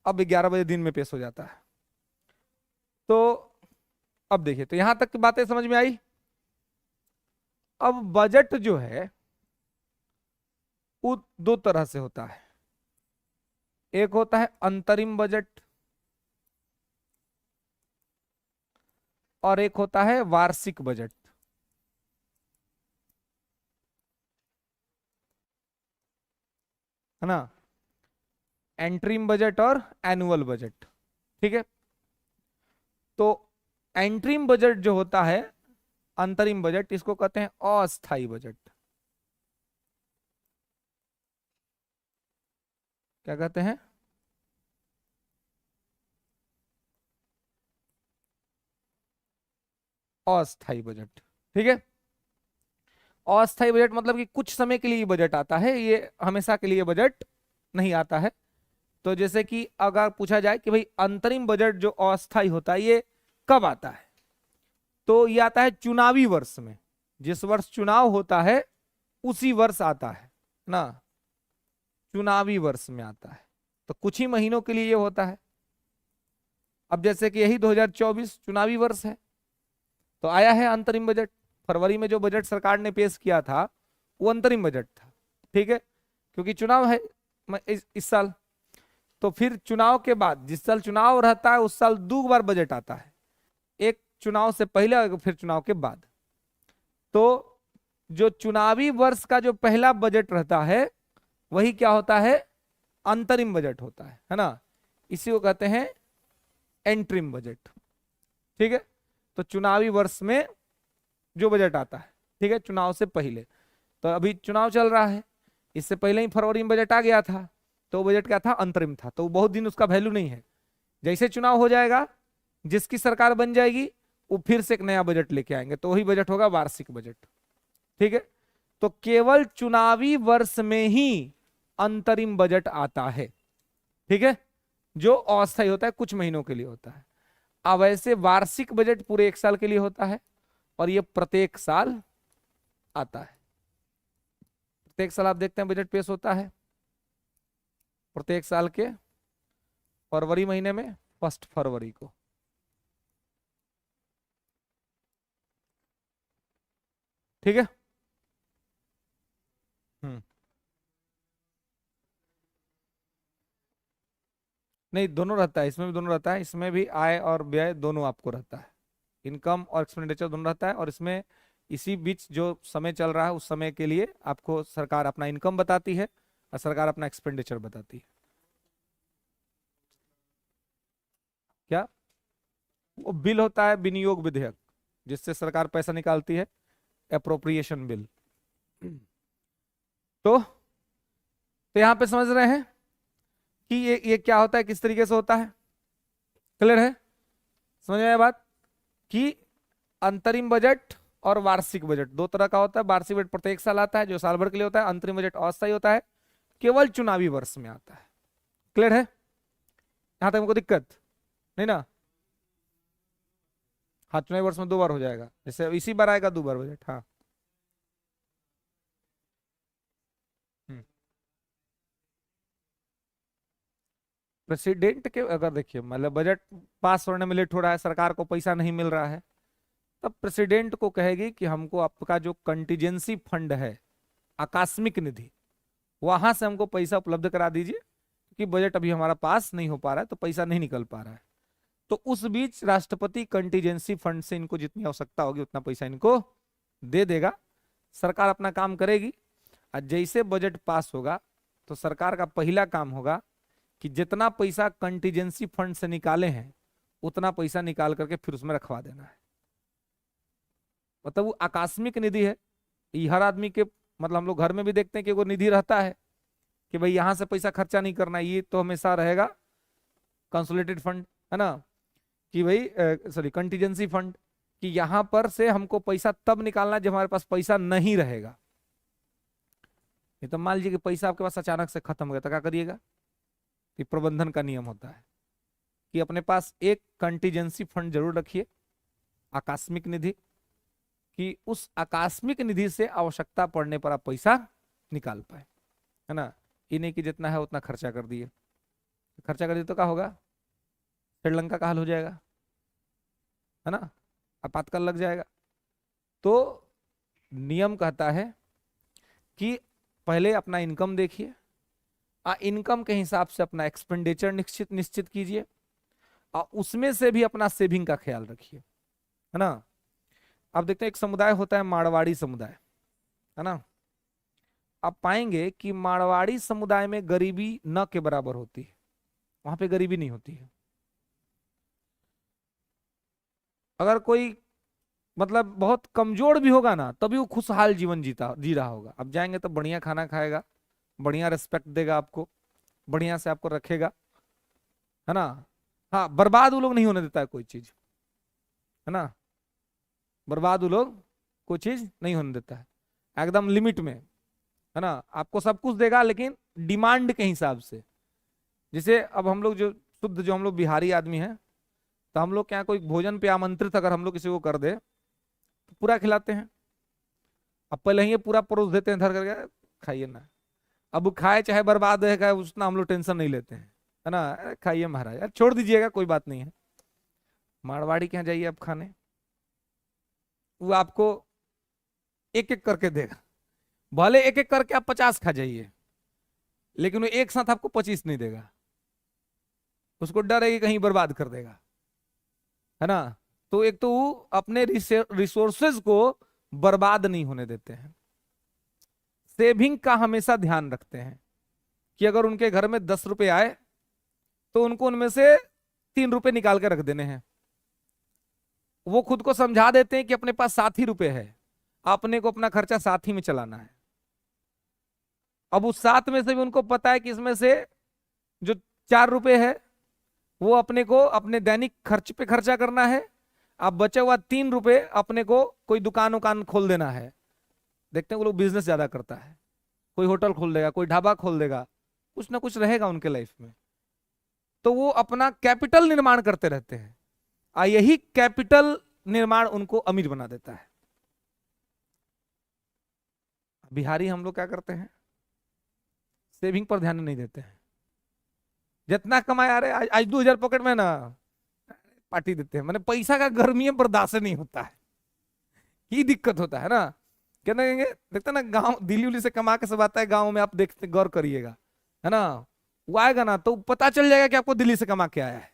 अब 11 बजे दिन में पेश हो जाता है। तो अब देखिए, तो यहां तक की बातें समझ में आई। अब बजट जो है वो दो तरह से होता है, एक होता है अंतरिम बजट, और एक होता है वार्षिक बजट, है ना। एंट्रीम बजट और एनुअल बजट, ठीक है। तो एंट्रीम बजट जो होता है, अंतरिम बजट, इसको कहते हैं अस्थाई बजट। क्या कहते हैं? अस्थाई बजट, ठीक है। अस्थाई बजट मतलब कि कुछ समय के लिए बजट आता है, ये हमेशा के लिए बजट नहीं आता है। तो जैसे कि अगर पूछा जाए कि भाई अंतरिम बजट जो अस्थाई होता है ये कब आता है, तो ये आता है चुनावी वर्ष में, जिस वर्ष चुनाव होता है उसी वर्ष आता है ना, चुनावी वर्ष में आता है। तो कुछ ही महीनों के लिए ये होता है। अब जैसे कि यही 2024 चुनावी वर्ष है, तो आया है अंतरिम बजट। फरवरी में जो बजट सरकार ने पेश किया था वो अंतरिम बजट था, ठीक है, क्योंकि चुनाव है इस साल। तो फिर चुनाव के बाद, जिस साल चुनाव रहता है उस साल 2 बार बजट आता है, एक चुनाव से पहले और फिर चुनाव के बाद। तो जो चुनावी वर्ष का जो पहला बजट रहता है वही क्या होता है, अंतरिम बजट होता है ना। इसी को कहते हैं एंट्रिम बजट, ठीक है। तो चुनावी वर्ष में जो बजट आता है, ठीक है, चुनाव से पहले। तो अभी चुनाव चल रहा है, इससे पहले ही फरवरी में बजट आ गया था, तो बजट क्या था, अंतरिम था, तो बहुत दिन उसका वैल्यू नहीं है। जैसे चुनाव हो जाएगा, जिसकी सरकार बन जाएगी, वो फिर से एक नया बजट लेके आएंगे, तो वही बजट होगा वार्षिक बजट, ठीक है। तो केवल चुनावी वर्ष में ही अंतरिम बजट आता है, ठीक है, जो अस्थायी होता है, कुछ महीनों के लिए होता है। अब ऐसे वार्षिक बजट पूरे एक साल के लिए होता है, और ये प्रत्येक साल आता है। प्रत्येक साल आप देखते हैं बजट पेश होता है, प्रत्येक साल के फरवरी महीने में 1 फरवरी को, ठीक है। हम्म, नहीं दोनों रहता है, इसमें भी दोनों रहता है, इसमें भी आय और व्यय दोनों आपको रहता है, इनकम और एक्सपेंडिचर दोनों रहता है, और इसमें इसी बीच जो समय चल रहा है उस समय के लिए आपको सरकार अपना इनकम बताती है और सरकार अपना एक्सपेंडिचर बताती है। क्या? वो बिल होता है विनियोग विधेयक, जिससे सरकार पैसा निकालती है, अप्रोप्रिएशन बिल। तो यहां पे समझ रहे हैं कि ये क्या होता है, किस तरीके से होता है? क्लियर है? समझ में आया बात? कि अंतरिम बजट और वार्षिक बजट दो तरह का होता है। वार्षिक बजट प्रत्येक साल आता है, जो साल भर के लिए होता है। अंतरिम बजट अस्थायी होता है, केवल चुनावी वर्ष में आता है। क्लियर है? यहां तक हमको दिक्कत नहीं ना? हाँ, चुनावी वर्ष में 2 बार हो जाएगा, जैसे इसी बार आएगा 2 बार बजट। हाँ, प्रेसिडेंट के अगर देखिए, मतलब बजट पास होने में लेट हो रहा है, सरकार को पैसा नहीं मिल रहा है, तब प्रेसिडेंट को कहेगी कि हमको आपका जो कंटीजेंसी फंड है, आकस्मिक निधि, वहां से हमको पैसा उपलब्ध करा दीजिए, क्योंकि बजट अभी हमारा पास नहीं हो पा रहा है, तो पैसा नहीं निकल पा रहा है। तो उस बीच राष्ट्रपति कंटीजेंसी फंड से इनको जितनी आवश्यकता होगी उतना पैसा इनको दे देगा। सरकार अपना काम करेगी, और जैसे बजट पास होगा तो सरकार का पहला काम होगा कि जितना पैसा कंटीजेंसी फंड से निकाले हैं उतना पैसा निकाल करके फिर उसमें रखवा देना है। मतलब वो आकस्मिक निधि है, ये हर आदमी के, मतलब हम लोग घर में भी देखते हैं कि वो निधि रहता है कि भाई यहां से पैसा खर्चा नहीं करना, ये तो हमेशा रहेगा कंसोलिडेटेड फंड, है ना, कि भाई सॉरी कंटीजेंसी फंड, कि यहां पर से हमको पैसा तब निकालना जब हमारे पास पैसा नहीं रहेगा। ये तो मान लीजिए कि पैसा आपके पास अचानक से खत्म हो गया तो क्या करिएगा? ये प्रबंधन का नियम होता है कि अपने पास एक कंटीजेंसी फंड जरूर रखिए, आकस्मिक निधि, कि उस आकस्मिक निधि से आवश्यकता पड़ने पर आप पैसा निकाल पाए, है ना। ये नहीं कि जितना है उतना खर्चा कर दिए, खर्चा कर दिए तो क्या होगा? श्रीलंका का हाल हो जाएगा, है ना, आपातकाल लग जाएगा। तो नियम कहता है कि पहले अपना इनकम देखिए, इनकम के हिसाब से अपना एक्सपेंडिचर निश्चित निश्चित कीजिए, और उसमें से भी अपना सेविंग का ख्याल रखिए, है ना। अब देखते हैं, एक समुदाय होता है मारवाड़ी समुदाय, है ना। आप पाएंगे कि मारवाड़ी समुदाय में गरीबी न के बराबर होती है, वहां पे गरीबी नहीं होती है। अगर कोई मतलब बहुत कमजोर भी होगा ना, तभी वो खुशहाल जीवन जी रहा होगा। अब जाएंगे तो बढ़िया खाना खाएगा, बढ़िया रिस्पेक्ट देगा आपको, बढ़िया से आपको रखेगा, है ना। हाँ, बर्बाद वो लोग नहीं होने देता है कोई चीज, है ना, बर्बाद वो लोग कोई चीज नहीं होने देता है, एकदम लिमिट में, है ना। आपको सब कुछ देगा लेकिन डिमांड के हिसाब से। जैसे अब हम लोग जो शुद्ध, जो हम लोग बिहारी आदमी हैं, तो हम लोग क्या, कोई भोजन पे आमंत्रित अगर हम लोग किसी को कर दे तो पूरा खिलाते हैं। अब पहले ही ये पूरा परोस देते हैं धर करके, खाइए ना। अब वो खाए चाहे बर्बाद है, उतना हम लोग टेंशन नहीं लेते हैं, है ना। खाइए महाराज, यार छोड़ दीजिएगा, कोई बात नहीं है। मारवाड़ी के यहाँ जाइए आप खाने, वो आपको एक एक करके देगा, भले एक एक करके आप 50 खा जाइए, लेकिन वो एक साथ आपको 25 नहीं देगा, उसको डर है कि कहीं बर्बाद कर देगा, है ना। तो एक तो वो अपने रिसोर्सेज को बर्बाद नहीं होने देते हैं, सेविंग का हमेशा ध्यान रखते हैं कि अगर उनके घर में 10 रुपए आए तो उनको उनमें से 3 रुपए निकाल के रख देने हैं। वो खुद को समझा देते हैं कि अपने पास 7 ही रुपए है, अपने को अपना खर्चा 7 ही में चलाना है। अब उस 7 में से भी उनको पता है कि इसमें से जो 4 रुपए है वो अपने को अपने दैनिक खर्च पे खर्चा करना है, अब बचा हुआ 3 रुपए अपने को कोई दुकान उकान खोल देना है। देखते हैं वो लोग बिजनेस ज्यादा करता है, कोई होटल खोल देगा, कोई ढाबा खोल देगा, कुछ ना कुछ रहेगा उनके लाइफ में। तो वो अपना कैपिटल निर्माण करते रहते हैं, और यही कैपिटल निर्माण उनको अमीर बना देता है। बिहारी हम लोग क्या करते हैं, सेविंग पर ध्यान नहीं देते हैं। जितना कमाया, अरे आज 2000 पॉकेट में ना, पार्टी देते हैं। मैंने पैसा का गर्मी बर्दाश्त नहीं होता है, ये दिक्कत होता है ना। क्या कहेंगे, देखते ना गांव दिल्ली उल्ली से कमा के सब आता है गांव में, आप देखते गौर करिएगा, है ना। वो आएगा ना तो पता चल जाएगा कि आपको दिल्ली से कमा के आया है,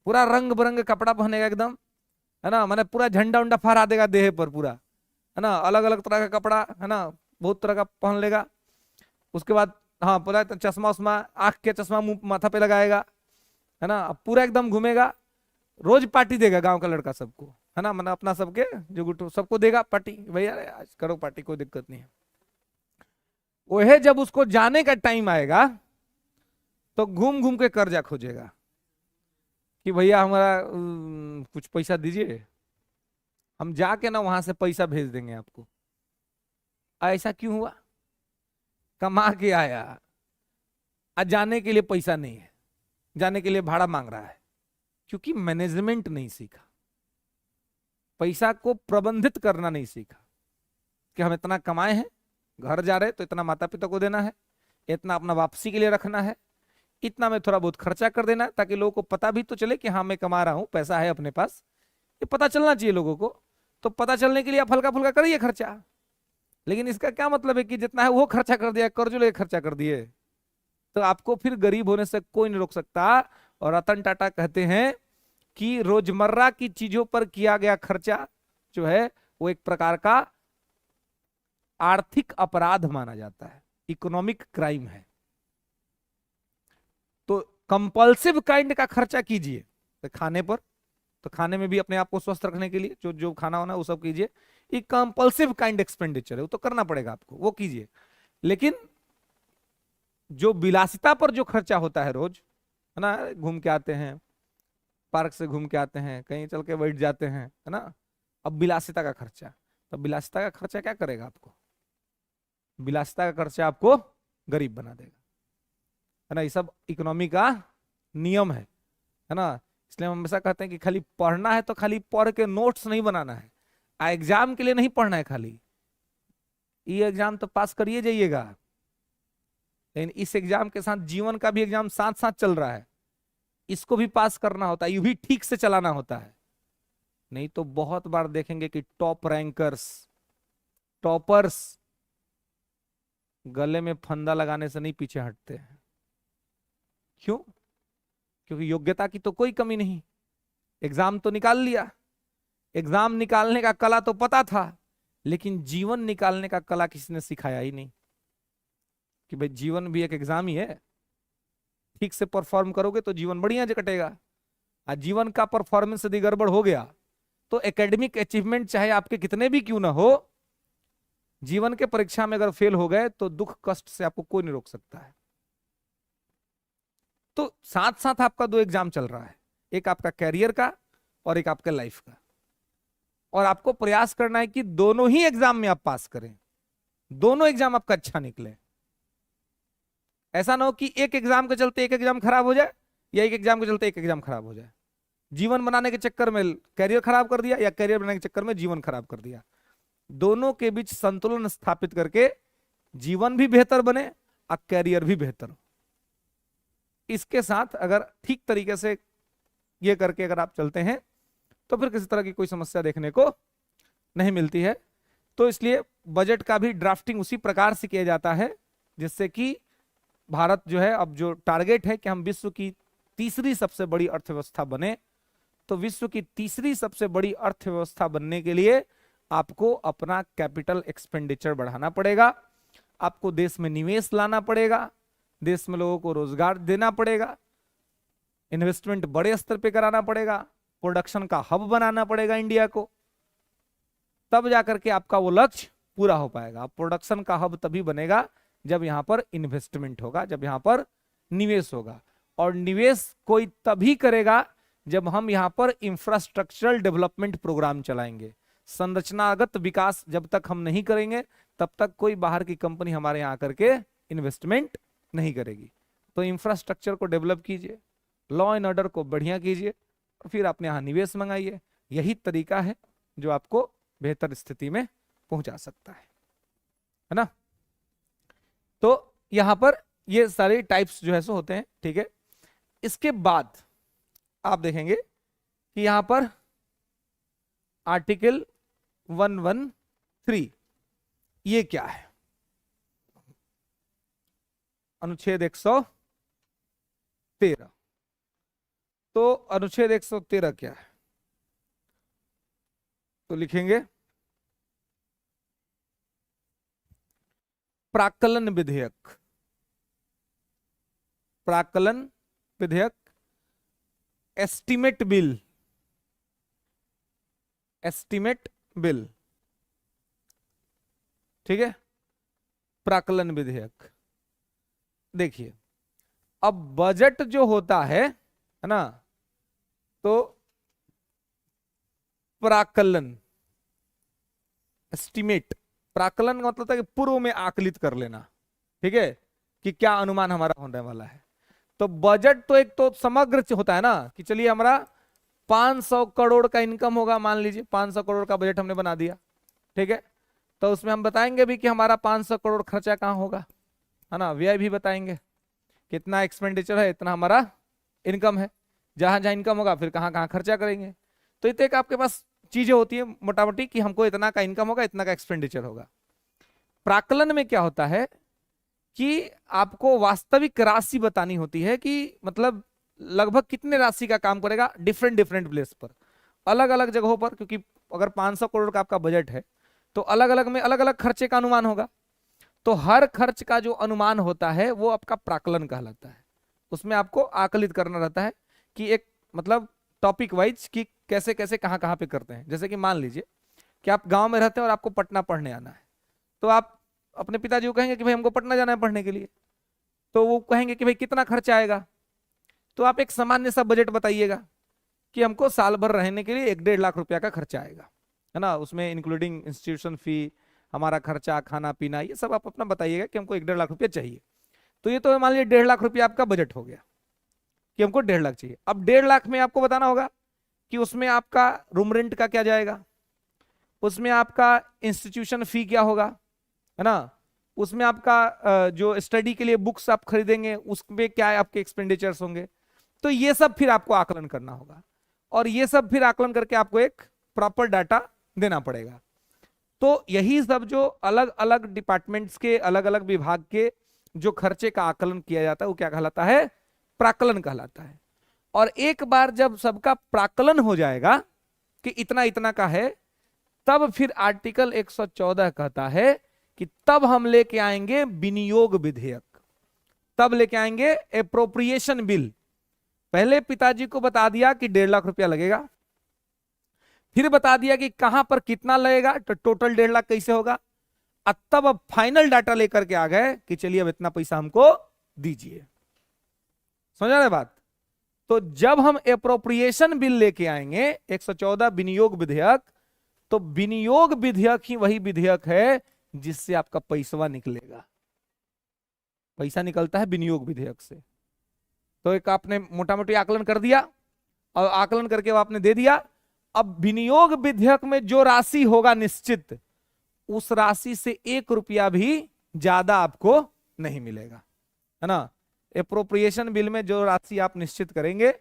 पूरा रंग बिरंग कपड़ा पहनेगा एकदम, है ना, मैंने पूरा झंडा उंडा फहरा देगा देह पर पूरा, है ना, अलग अलग तरह का कपड़ा, है ना, बहुत तरह का पहन लेगा। उसके बाद हाँ पूरा चश्मा उश्मा, आंख के चश्मा मुंह माथा पे लगाएगा, है ना, अब पूरा एकदम घूमेगा, रोज पार्टी देगा गांव का लड़का सबको, है ना, मतलब अपना सबके जो गुट्टू सबको देगा पार्टी, भैया अरे आज करो पार्टी, कोई दिक्कत नहीं है। वह जब उसको जाने का टाइम आएगा तो घूम घूम के कर्जा खोजेगा कि भैया हमारा कुछ पैसा दीजिए, हम जाके ना वहां से पैसा भेज देंगे आपको। ऐसा क्यों हुआ? कमा के आया, आज जाने के लिए पैसा नहीं है, जाने के लिए भाड़ा मांग रहा है, क्योंकि मैनेजमेंट नहीं सीखा, पैसा को प्रबंधित करना नहीं सीखा कि हम इतना कमाए हैं, घर जा रहे तो इतना माता पिता को देना है, इतना अपना वापसी के लिए रखना है, इतना में थोड़ा बहुत खर्चा कर देना है, ताकि लोगों को पता भी तो चले कि हाँ मैं कमा रहा हूं, पैसा है अपने पास, ये पता चलना चाहिए लोगों को। तो पता चलने के लिए आप हल्का फुल्का करिए खर्चा, लेकिन इसका क्या मतलब है कि जितना है वो खर्चा कर दिया, कर्ज लेके खर्चा कर दिए, तो आपको फिर गरीब होने से कोई नहीं रोक सकता। और रतन टाटा कहते हैं कि रोजमर्रा की चीजों पर किया गया खर्चा जो है वो एक प्रकार का आर्थिक अपराध माना जाता है, इकोनॉमिक क्राइम है। तो कंपल्सिव काइंड का खर्चा कीजिए, तो खाने पर, तो खाने में भी अपने आप को स्वस्थ रखने के लिए जो जो खाना होना है वो सब कीजिए, ये कंपल्सिव काइंड एक्सपेंडिचर है, वो तो करना पड़ेगा आपको, वो कीजिए। लेकिन जो विलासिता पर जो खर्चा होता है रोज, है ना, घूम के आते हैं, पार्क से घूम के आते हैं, कहीं चल के बैठ जाते हैं, है ना, अब विलासिता का खर्चा, तो विलासिता का खर्चा क्या करेगा आपको? विलासिता का खर्चा आपको गरीब बना देगा, है ना, ये सब इकोनॉमी का नियम है ना। इसलिए हम हमेशा कहते हैं कि खाली पढ़ना है तो खाली पढ़ के नोट्स नहीं बनाना है, एग्जाम के लिए नहीं पढ़ना है खाली, ये एग्जाम तो पास करिए जाइएगा, लेकिन इस एग्जाम के साथ जीवन का भी एग्जाम साथ साथ चल रहा है, इसको भी पास करना होता है, ये भी ठीक से चलाना होता है। नहीं तो बहुत बार देखेंगे कि टॉप रैंकर्स, टॉपर्स गले में फंदा लगाने से नहीं पीछे हटते हैं। क्यों? क्योंकि योग्यता की तो कोई कमी नहीं, एग्जाम तो निकाल लिया, एग्जाम निकालने का कला तो पता था, लेकिन जीवन निकालने का कला किसी ने सिखाया ही नहीं कि भाई जीवन भी एक एग्जाम ही है, ठीक से परफॉर्म करोगे तो जीवन बढ़िया कटेगा। आज जीवन का परफॉर्मेंस यदि गड़बड़ हो गया तो एकेडमिक अचीवमेंट चाहे आपके कितने भी क्यों ना हो, जीवन के परीक्षा में अगर फेल हो गए तो दुख कष्ट से आपको कोई नहीं रोक सकता है। तो साथ साथ आपका दो एग्जाम चल रहा है, एक आपका कैरियर का और एक आपका लाइफ का, और आपको प्रयास करना है कि दोनों ही एग्जाम में आप पास करें, दोनों एग्जाम आपका अच्छा निकले। ऐसा ना हो कि एक एग्जाम के चलते एक एग्जाम खराब हो जाए, या एक एग्जाम के चलते एक एग्जाम खराब हो जाए, जीवन बनाने के चक्कर में कैरियर खराब कर दिया, या कैरियर बनाने के चक्कर में जीवन खराब कर दिया। दोनों के बीच संतुलन स्थापित करके जीवन भी बेहतर बने और कैरियर भी बेहतर हो। इसके साथ अगर ठीक तरीके से ये करके अगर आप चलते हैं तो फिर किसी तरह की कोई समस्या देखने को नहीं मिलती है। तो इसलिए बजट का भी ड्राफ्टिंग उसी प्रकार से किया जाता है जिससे कि भारत जो है, अब जो टारगेट है कि हम विश्व की तीसरी सबसे बड़ी अर्थव्यवस्था बने, तो विश्व की तीसरी सबसे बड़ी अर्थव्यवस्था बनने के लिए आपको अपना कैपिटल एक्सपेंडिचर बढ़ाना पड़ेगा, आपको देश में निवेश लाना पड़ेगा, देश में लोगों को रोजगार देना पड़ेगा, इन्वेस्टमेंट बड़े स्तर पे कराना पड़ेगा, प्रोडक्शन का हब बनाना पड़ेगा इंडिया को, तब जाकर के आपका वो लक्ष्य पूरा हो पाएगा। प्रोडक्शन का हब तभी बनेगा जब यहां पर इन्वेस्टमेंट होगा, जब यहां पर निवेश होगा, और निवेश कोई तभी करेगा जब हम यहां पर इंफ्रास्ट्रक्चरल डेवलपमेंट प्रोग्राम चलाएंगे। संरचनागत विकास जब तक हम नहीं करेंगे तब तक कोई बाहर की कंपनी हमारे यहां आकर के इन्वेस्टमेंट नहीं करेगी। तो इंफ्रास्ट्रक्चर को डेवलप कीजिए, लॉ एंड ऑर्डर को बढ़िया कीजिए, और फिर अपने यहां निवेश मंगाइए। यही तरीका है जो आपको बेहतर स्थिति में पहुंचा सकता है ना। तो यहां पर ये सारे टाइप्स जो है सो होते हैं, ठीक है। इसके बाद आप देखेंगे कि यहां पर आर्टिकल 113 ये क्या है, अनुच्छेद 113। तो अनुच्छेद 113 क्या है? तो लिखेंगे प्राक्कलन विधेयक, प्राक्कलन विधेयक, एस्टिमेट बिल, एस्टिमेट बिल, ठीक है, प्राक्कलन विधेयक। देखिए अब बजट जो होता है ना, तो प्राक्कलन, एस्टिमेट, प्राक्कलन का मतलब था कि पूर्व में आकलित कर लेना, ठीक है, कि क्या अनुमान हमारा होने वाला है। तो बजट तो एक तो समग्र होता है ना, कि चलिए हमारा 500 करोड़ का इनकम होगा, मान लीजिए 500 करोड़ का बजट हमने बना दिया, ठीक है। तो उसमें हम बताएंगे भी कि हमारा 500 करोड़ खर्चा कहाँ होगा, है ना, व्यय भी बताएंगे, कितना एक्सपेंडिचर है, इतना हमारा इनकम है, जहां जहां इनकम होगा फिर कहाँ कहाँ खर्चा करेंगे। तो ये एक आपके पास चीजें होती है मोटा मोटी कि हमको इतना का इनकम होगा, इतना का एक्सपेंडिचर होगा। प्राक्कलन में क्या होता है कि आपको वास्तविक राशि बतानी होती है, कि मतलब लगभग कितने राशि का काम करेगा डिफरेंट डिफरेंट प्लेस पर, अलग अलग जगहों पर, क्योंकि अगर 500 करोड़ का आपका बजट है तो अलग अलग में अलग अलग खर्चे का अनुमान होगा। तो हर खर्च का जो अनुमान होता है वो आपका प्राक्कलन कहलाता है। उसमें आपको आकलित करना रहता है कि एक मतलब टॉपिक वाइज कि कैसे कैसे कहाँ कहाँ पे करते हैं। जैसे कि मान लीजिए कि आप गांव में रहते हैं और आपको पटना पढ़ने आना है, तो आप अपने पिताजी को कहेंगे कि भाई हमको पटना जाना है पढ़ने के लिए, तो वो कहेंगे कि भाई कितना खर्चा आएगा, तो आप एक सामान्य सा बजट बताइएगा कि हमको साल भर रहने के लिए 1-1.5 लाख रुपया का खर्चा आएगा, है ना, उसमें इंक्लूडिंग इंस्टीट्यूशन फी, हमारा खर्चा, खाना पीना, ये सब आप अपना बताइएगा कि हमको 1-1.5 लाख रुपया चाहिए। तो ये तो मान लीजिए 1.5 लाख रुपया आपका बजट हो गया कि हमको 1.5 लाख चाहिए। अब 1.5 लाख में आपको बताना होगा कि उसमें आपका रूम रेंट का क्या जाएगा, उसमें आपका इंस्टीट्यूशन फी क्या होगा, है ना, उसमें आपका जो स्टडी के लिए बुक्स आप खरीदेंगे उसमें क्या आपके एक्सपेंडिचर्स होंगे। तो ये सब फिर आपको आकलन करना होगा, और ये सब फिर आकलन करके आपको एक प्रॉपर डाटा देना पड़ेगा। तो यही सब जो अलग अलग डिपार्टमेंट्स के, अलग अलग विभाग के जो खर्चे का आकलन किया जाता है वो क्या कहलाता है, प्राक्कलन कहलाता है। और एक बार जब सबका प्राक्कलन हो जाएगा कि इतना इतना का है, तब फिर आर्टिकल 114 कहता है कि तब हम लेके आएंगे विनियोग विधेयक, तब लेके आएंगे एप्रोप्रिएशन बिल। पहले पिताजी को बता दिया कि 1.5 लाख रुपया लगेगा, फिर बता दिया कि कहां पर कितना लगेगा, तो टोटल 1.5 लाख कैसे होगा, तब अब फाइनल डाटा लेकर के आ गए कि चलिए अब इतना पैसा हमको दीजिए। समझ रहे बात। तो जब हम एप्रोप्रिएशन बिल लेके आएंगे 114 विनियोग विधेयक, तो विनियोग विधेयक ही वही विधेयक है जिससे आपका पैसा निकलेगा, पैसा निकलता है विनियोग विधेयक से। तो एक आपने मोटा मोटी आकलन कर दिया, और आकलन करके वो आपने दे दिया। अब विनियोग विधेयक में जो राशि होगा निश्चित, उस राशि से 1 रुपया भी ज्यादा आपको नहीं मिलेगा, है ना। एप्रोप्रिएशन बिल में जो राशि आप निश्चित करेंगे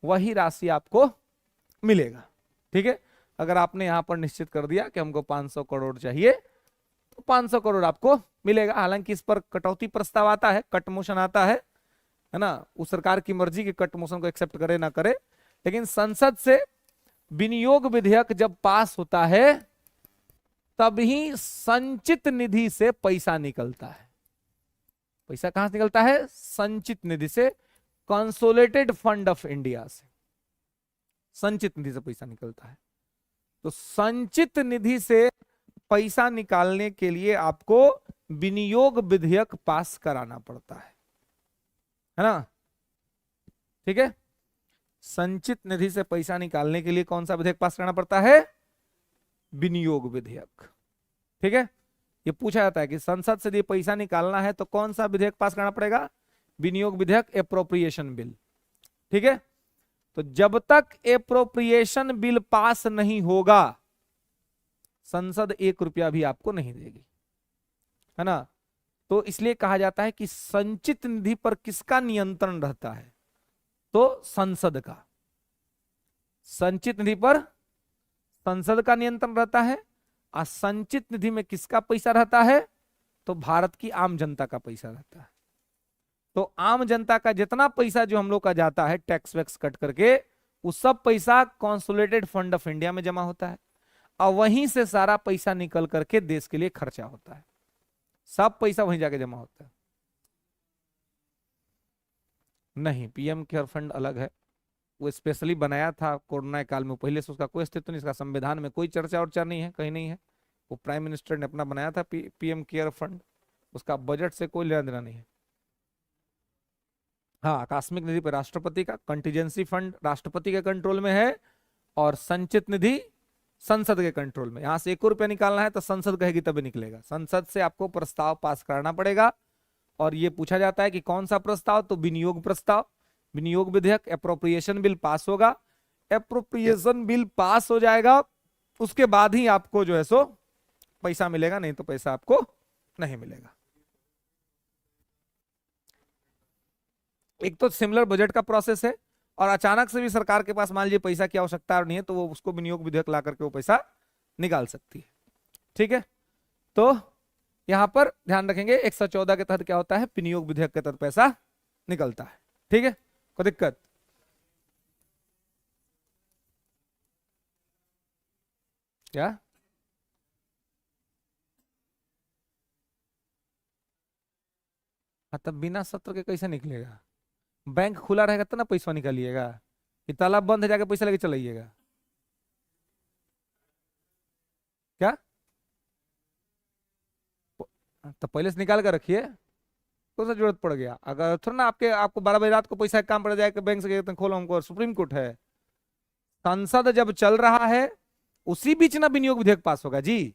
वही राशि आपको मिलेगा, ठीक है। अगर आपने यहां पर निश्चित कर दिया कि हमको 500 करोड़ चाहिए, तो 500 करोड़ आपको मिलेगा। हालांकि इस पर कटौती प्रस्ताव आता है, कट मोशन आता है ना, उस सरकार की मर्जी की कट मोशन को एक्सेप्ट करे ना करे, लेकिन संसद से विनियोग विधेयक जब पास होता है तभी संचित निधि से पैसा निकलता है। पैसा कहां से निकलता है, संचित निधि से, कंसोलिडेटेड फंड ऑफ इंडिया से संचित निधि से पैसा निकलता है। तो संचित निधि से पैसा निकालने के लिए आपको विनियोग विधेयक पास कराना पड़ता है ना, ठीक है। संचित निधि से पैसा निकालने के लिए कौन सा विधेयक पास करना पड़ता है, विनियोग विधेयक, ठीक है। ये पूछा जाता है कि संसद से यदि पैसा निकालना है तो कौन सा विधेयक पास करना पड़ेगा, विनियोग विधेयक, एप्रोप्रिएशन बिल, ठीक है। तो जब तक एप्रोप्रिएशन बिल पास नहीं होगा संसद 1 रुपया भी आपको नहीं देगी, है ना। तो इसलिए कहा जाता है कि संचित निधि पर किसका नियंत्रण रहता है, तो संसद का। संचित निधि पर संसद का नियंत्रण रहता है, और संचित निधि में किसका पैसा रहता है, तो भारत की आम जनता का पैसा रहता है। तो आम जनता का जितना पैसा जो हम लोग का जाता है टैक्स वैक्स कट करके, वो सब पैसा कंसोलिडेटेड फंड ऑफ इंडिया में जमा होता है। और वहीं से सारा पैसा निकल करके देश के लिए खर्चा होता है, सब पैसा वहीं जाके जमा होता है। नहीं, पीएम केयर फंड अलग है, वो स्पेशली बनाया था कोरोना काल में, पहले से उसका कोई अस्तित्व नहीं, इसका संविधान में कोई चर्चा और नहीं है, कहीं नहीं है। वो प्राइम मिनिस्टर ने अपना बनाया था पीएम केयर फंड, उसका बजट से कोई लेना देना नहीं है। हाँ, आकस्मिक निधि पर राष्ट्रपति का, कंटीजेंसी फंड राष्ट्रपति के कंट्रोल में है, और संचित निधि संसद के कंट्रोल में। यहां से 1 रुपया निकालना है तो संसद कहेगी तभी निकलेगा, संसद से आपको प्रस्ताव पास कराना पड़ेगा। और ये पूछा जाता है कि कौन सा प्रस्ताव, तो विनियोग प्रस्ताव, विनियोग विधेयक, एप्रोप्रिएशन बिल पास होगा। एप्रोप्रिएशन बिल पास हो जाएगा, उसके बाद ही आपको जो है सो पैसा मिलेगा, नहीं तो पैसा आपको नहीं मिलेगा। एक तो सिमिलर बजट का प्रोसेस है, और अचानक से भी सरकार के पास मान लीजिए पैसा की आवश्यकता नहीं है तो वो उसको विनियोग विधेयक ला करके वो पैसा निकाल सकती है। ठीक है, तो यहां पर ध्यान रखेंगे 114 के तहत क्या होता है, विनियोग विधेयक के तहत पैसा निकलता है। ठीक है, कोई दिक्कत? क्या? हाँ, तब बिना सत्र के कैसे निकलेगा? बैंक खुला रहेगा तो ना पैसा निकालिएगा, कि तालाब बंद है जाके पैसा लेके चलाइएगा? क्या? तो पहले से निकाल कर रखिए, कौन सा जरूरत पड़ गया? अगर थोड़ा ना आपको 12 बजे रात को पैसा काम पड़ जाएगा बैंक से कहते हैं खोलो हमको, सुप्रीम कोर्ट है। संसद जब चल रहा है उसी बीच ना विनियोग विधेयक पास होगा जी।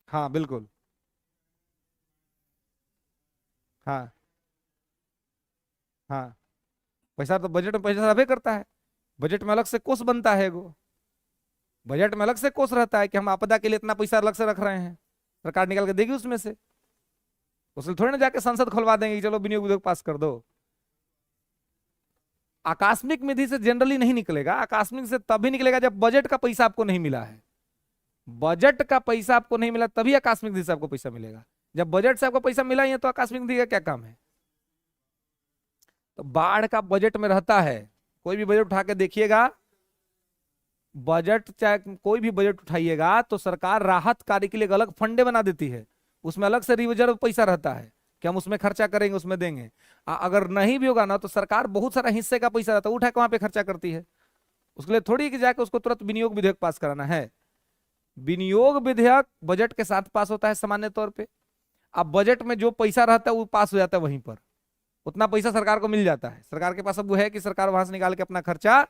हाँ बिल्कुल। हाँ हाँ, पैसा तो बजट में पैसा रहे करता है, बजट में अलग से कोष बनता है, वो बजट में अलग से कोष रहता है कि हम आपदा के लिए इतना पैसा अलग से रख रहे हैं, सरकार निकाल के देगी उसमें से, उसमें थोड़ी ना जाके संसद खुलवा देंगे कि चलो विनियोग विधेयक पास कर दो। आकस्मिक निधि से जनरली नहीं निकलेगा, आकस्मिक से तभी निकलेगा जब बजट का पैसा आपको नहीं मिला है। बजट का पैसा आपको नहीं मिला तभी आकस्मिक निधि से आपको पैसा मिलेगा, जब बजट से आपको पैसा मिला ही है तो आकस्मिक निधि का क्या काम है? तो बाढ़ का बजट में रहता है, कोई भी बजट उठा के देखिएगा, बजट चाहे कोई भी बजट उठाइएगा तो सरकार राहत कार्य के लिए एक अलग फंडे बना देती है, उसमें अलग से रिजर्व पैसा रहता है कि हम उसमें खर्चा करेंगे, उसमें देंगे। अगर नहीं भी होगा ना तो सरकार बहुत सारा हिस्से का पैसा रहता है उठा के वहां पे खर्चा करती है, उसके लिए थोड़ी कि जाके उसको तुरंत विनियोग विधेयक पास कराना है। विनियोग विधेयक बजट के साथ पास होता है सामान्य तौर पे। अब बजट में जो पैसा रहता है वो पास हो जाता है, वहीं पर उतना पैसा सरकार को मिल जाता है, सरकार के पास अब वो है कि सरकार वहां से निकाल के अपना खर्चा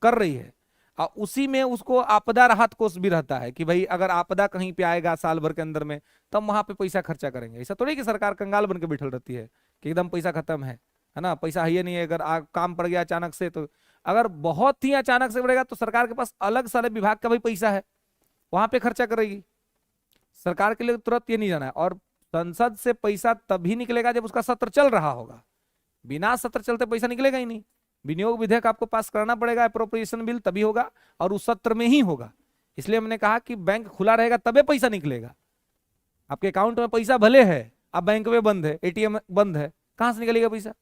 कर रही है। और उसी में उसको आपदा राहत कोष भी रहता है कि भाई अगर आपदा कहीं पे आएगा साल भर के अंदर में तब वहां पे पैसा खर्चा करेंगे। ऐसा थोड़ी कि सरकार कंगाल बन के बैठल रहती है कि एकदम पैसा खत्म है ना, पैसा है नहीं है, अगर काम पड़ गया अचानक से, तो अगर बहुत ही अचानक से पड़ेगा तो सरकार के पास अलग सारे विभाग का भी पैसा है, वहां पे खर्चा करेगी। सरकार के लिए तुरंत ये नहीं जाना है। और संसद से पैसा तभी निकलेगा जब उसका सत्र चल रहा होगा, बिना सत्र चलते पैसा निकलेगा ही नहीं। विनियोग विधेयक आपको पास करना पड़ेगा, अप्रोप्रिएशन बिल तभी होगा और उस सत्र में ही होगा। इसलिए हमने कहा कि बैंक खुला रहेगा तबे पैसा निकलेगा। आपके अकाउंट में पैसा भले है, अब बैंक में बंद है, एटीएम बंद है, कहां से निकलेगा पैसा?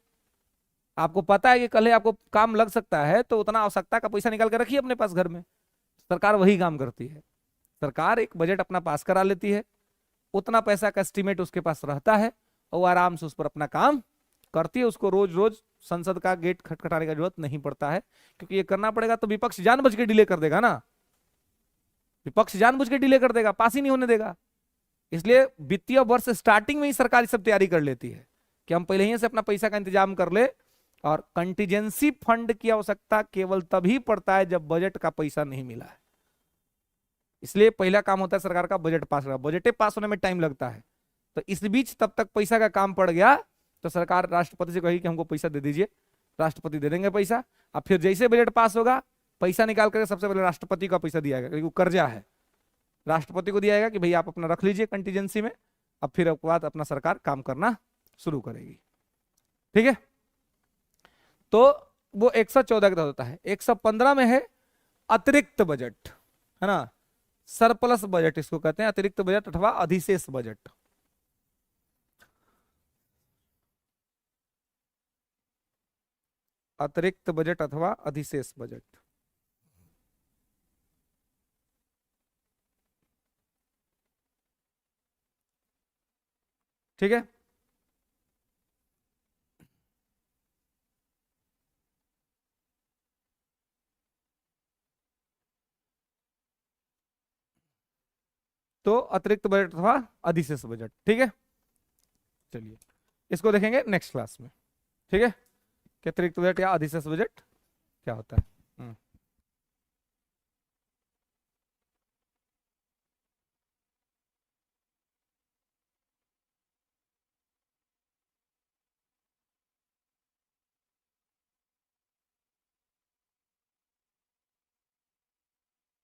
आपको पता है कि कल आपको काम लग सकता है तो उतना आवश्यकता का पैसा निकाल कर रखिए अपने पास घर में। सरकार वही काम करती है, सरकार एक बजट अपना पास करा लेती है, उतना पैसा का एस्टिमेट उसके पास रहता है और वो आराम से उस पर अपना काम करती है। उसको रोज रोज संसद का गेट खटखटाने का जरूरत नहीं पड़ता है, क्योंकि ये करना पड़ेगा तो विपक्ष जानबूझ के डिले कर देगा ना, विपक्ष जानबूझ के डिले कर देगा, पास ही नहीं होने देगा। इसलिए वित्तीय वर्ष स्टार्टिंग में ही सरकार सब तैयारी कर लेती है कि हम पहले ही से अपना पैसा का इंतजाम कर ले। और कंटीजेंसी फंड की आवश्यकता केवल तभी पड़ता है जब बजट का पैसा नहीं मिला है। इसलिए पहला काम होता है सरकार का बजट पास करना, बजट पास होने में टाइम लगता है, तो इस बीच तब तक पैसा का काम पड़ गया तो सरकार राष्ट्रपति से कही कि हमको पैसा दे दीजिए, राष्ट्रपति दे देंगे पैसा। अब फिर जैसे बजट पास होगा पैसा निकाल करके सबसे पहले राष्ट्रपति का पैसा दिया जाएगा, क्योंकि वो कर्जा है, राष्ट्रपति को दिया जाएगा कि भाई आप अपना रख लीजिए कंटीजेंसी में। अब फिर आपके बाद अपना सरकार काम करना शुरू करेगी। ठीक है, तो वो 114 का होता है। 115 में है अतिरिक्त बजट, है ना, सरप्लस बजट इसको कहते हैं, अतिरिक्त बजट अथवा अधिशेष बजट। अतिरिक्त बजट अथवा अधिशेष बजट। ठीक है। तो अतिरिक्त बजट अथवा अधिशेष बजट। ठीक है, चलिए इसको देखेंगे नेक्स्ट क्लास में। ठीक है, कि अतिरिक्त बजट या अधिशेष बजट क्या होता है।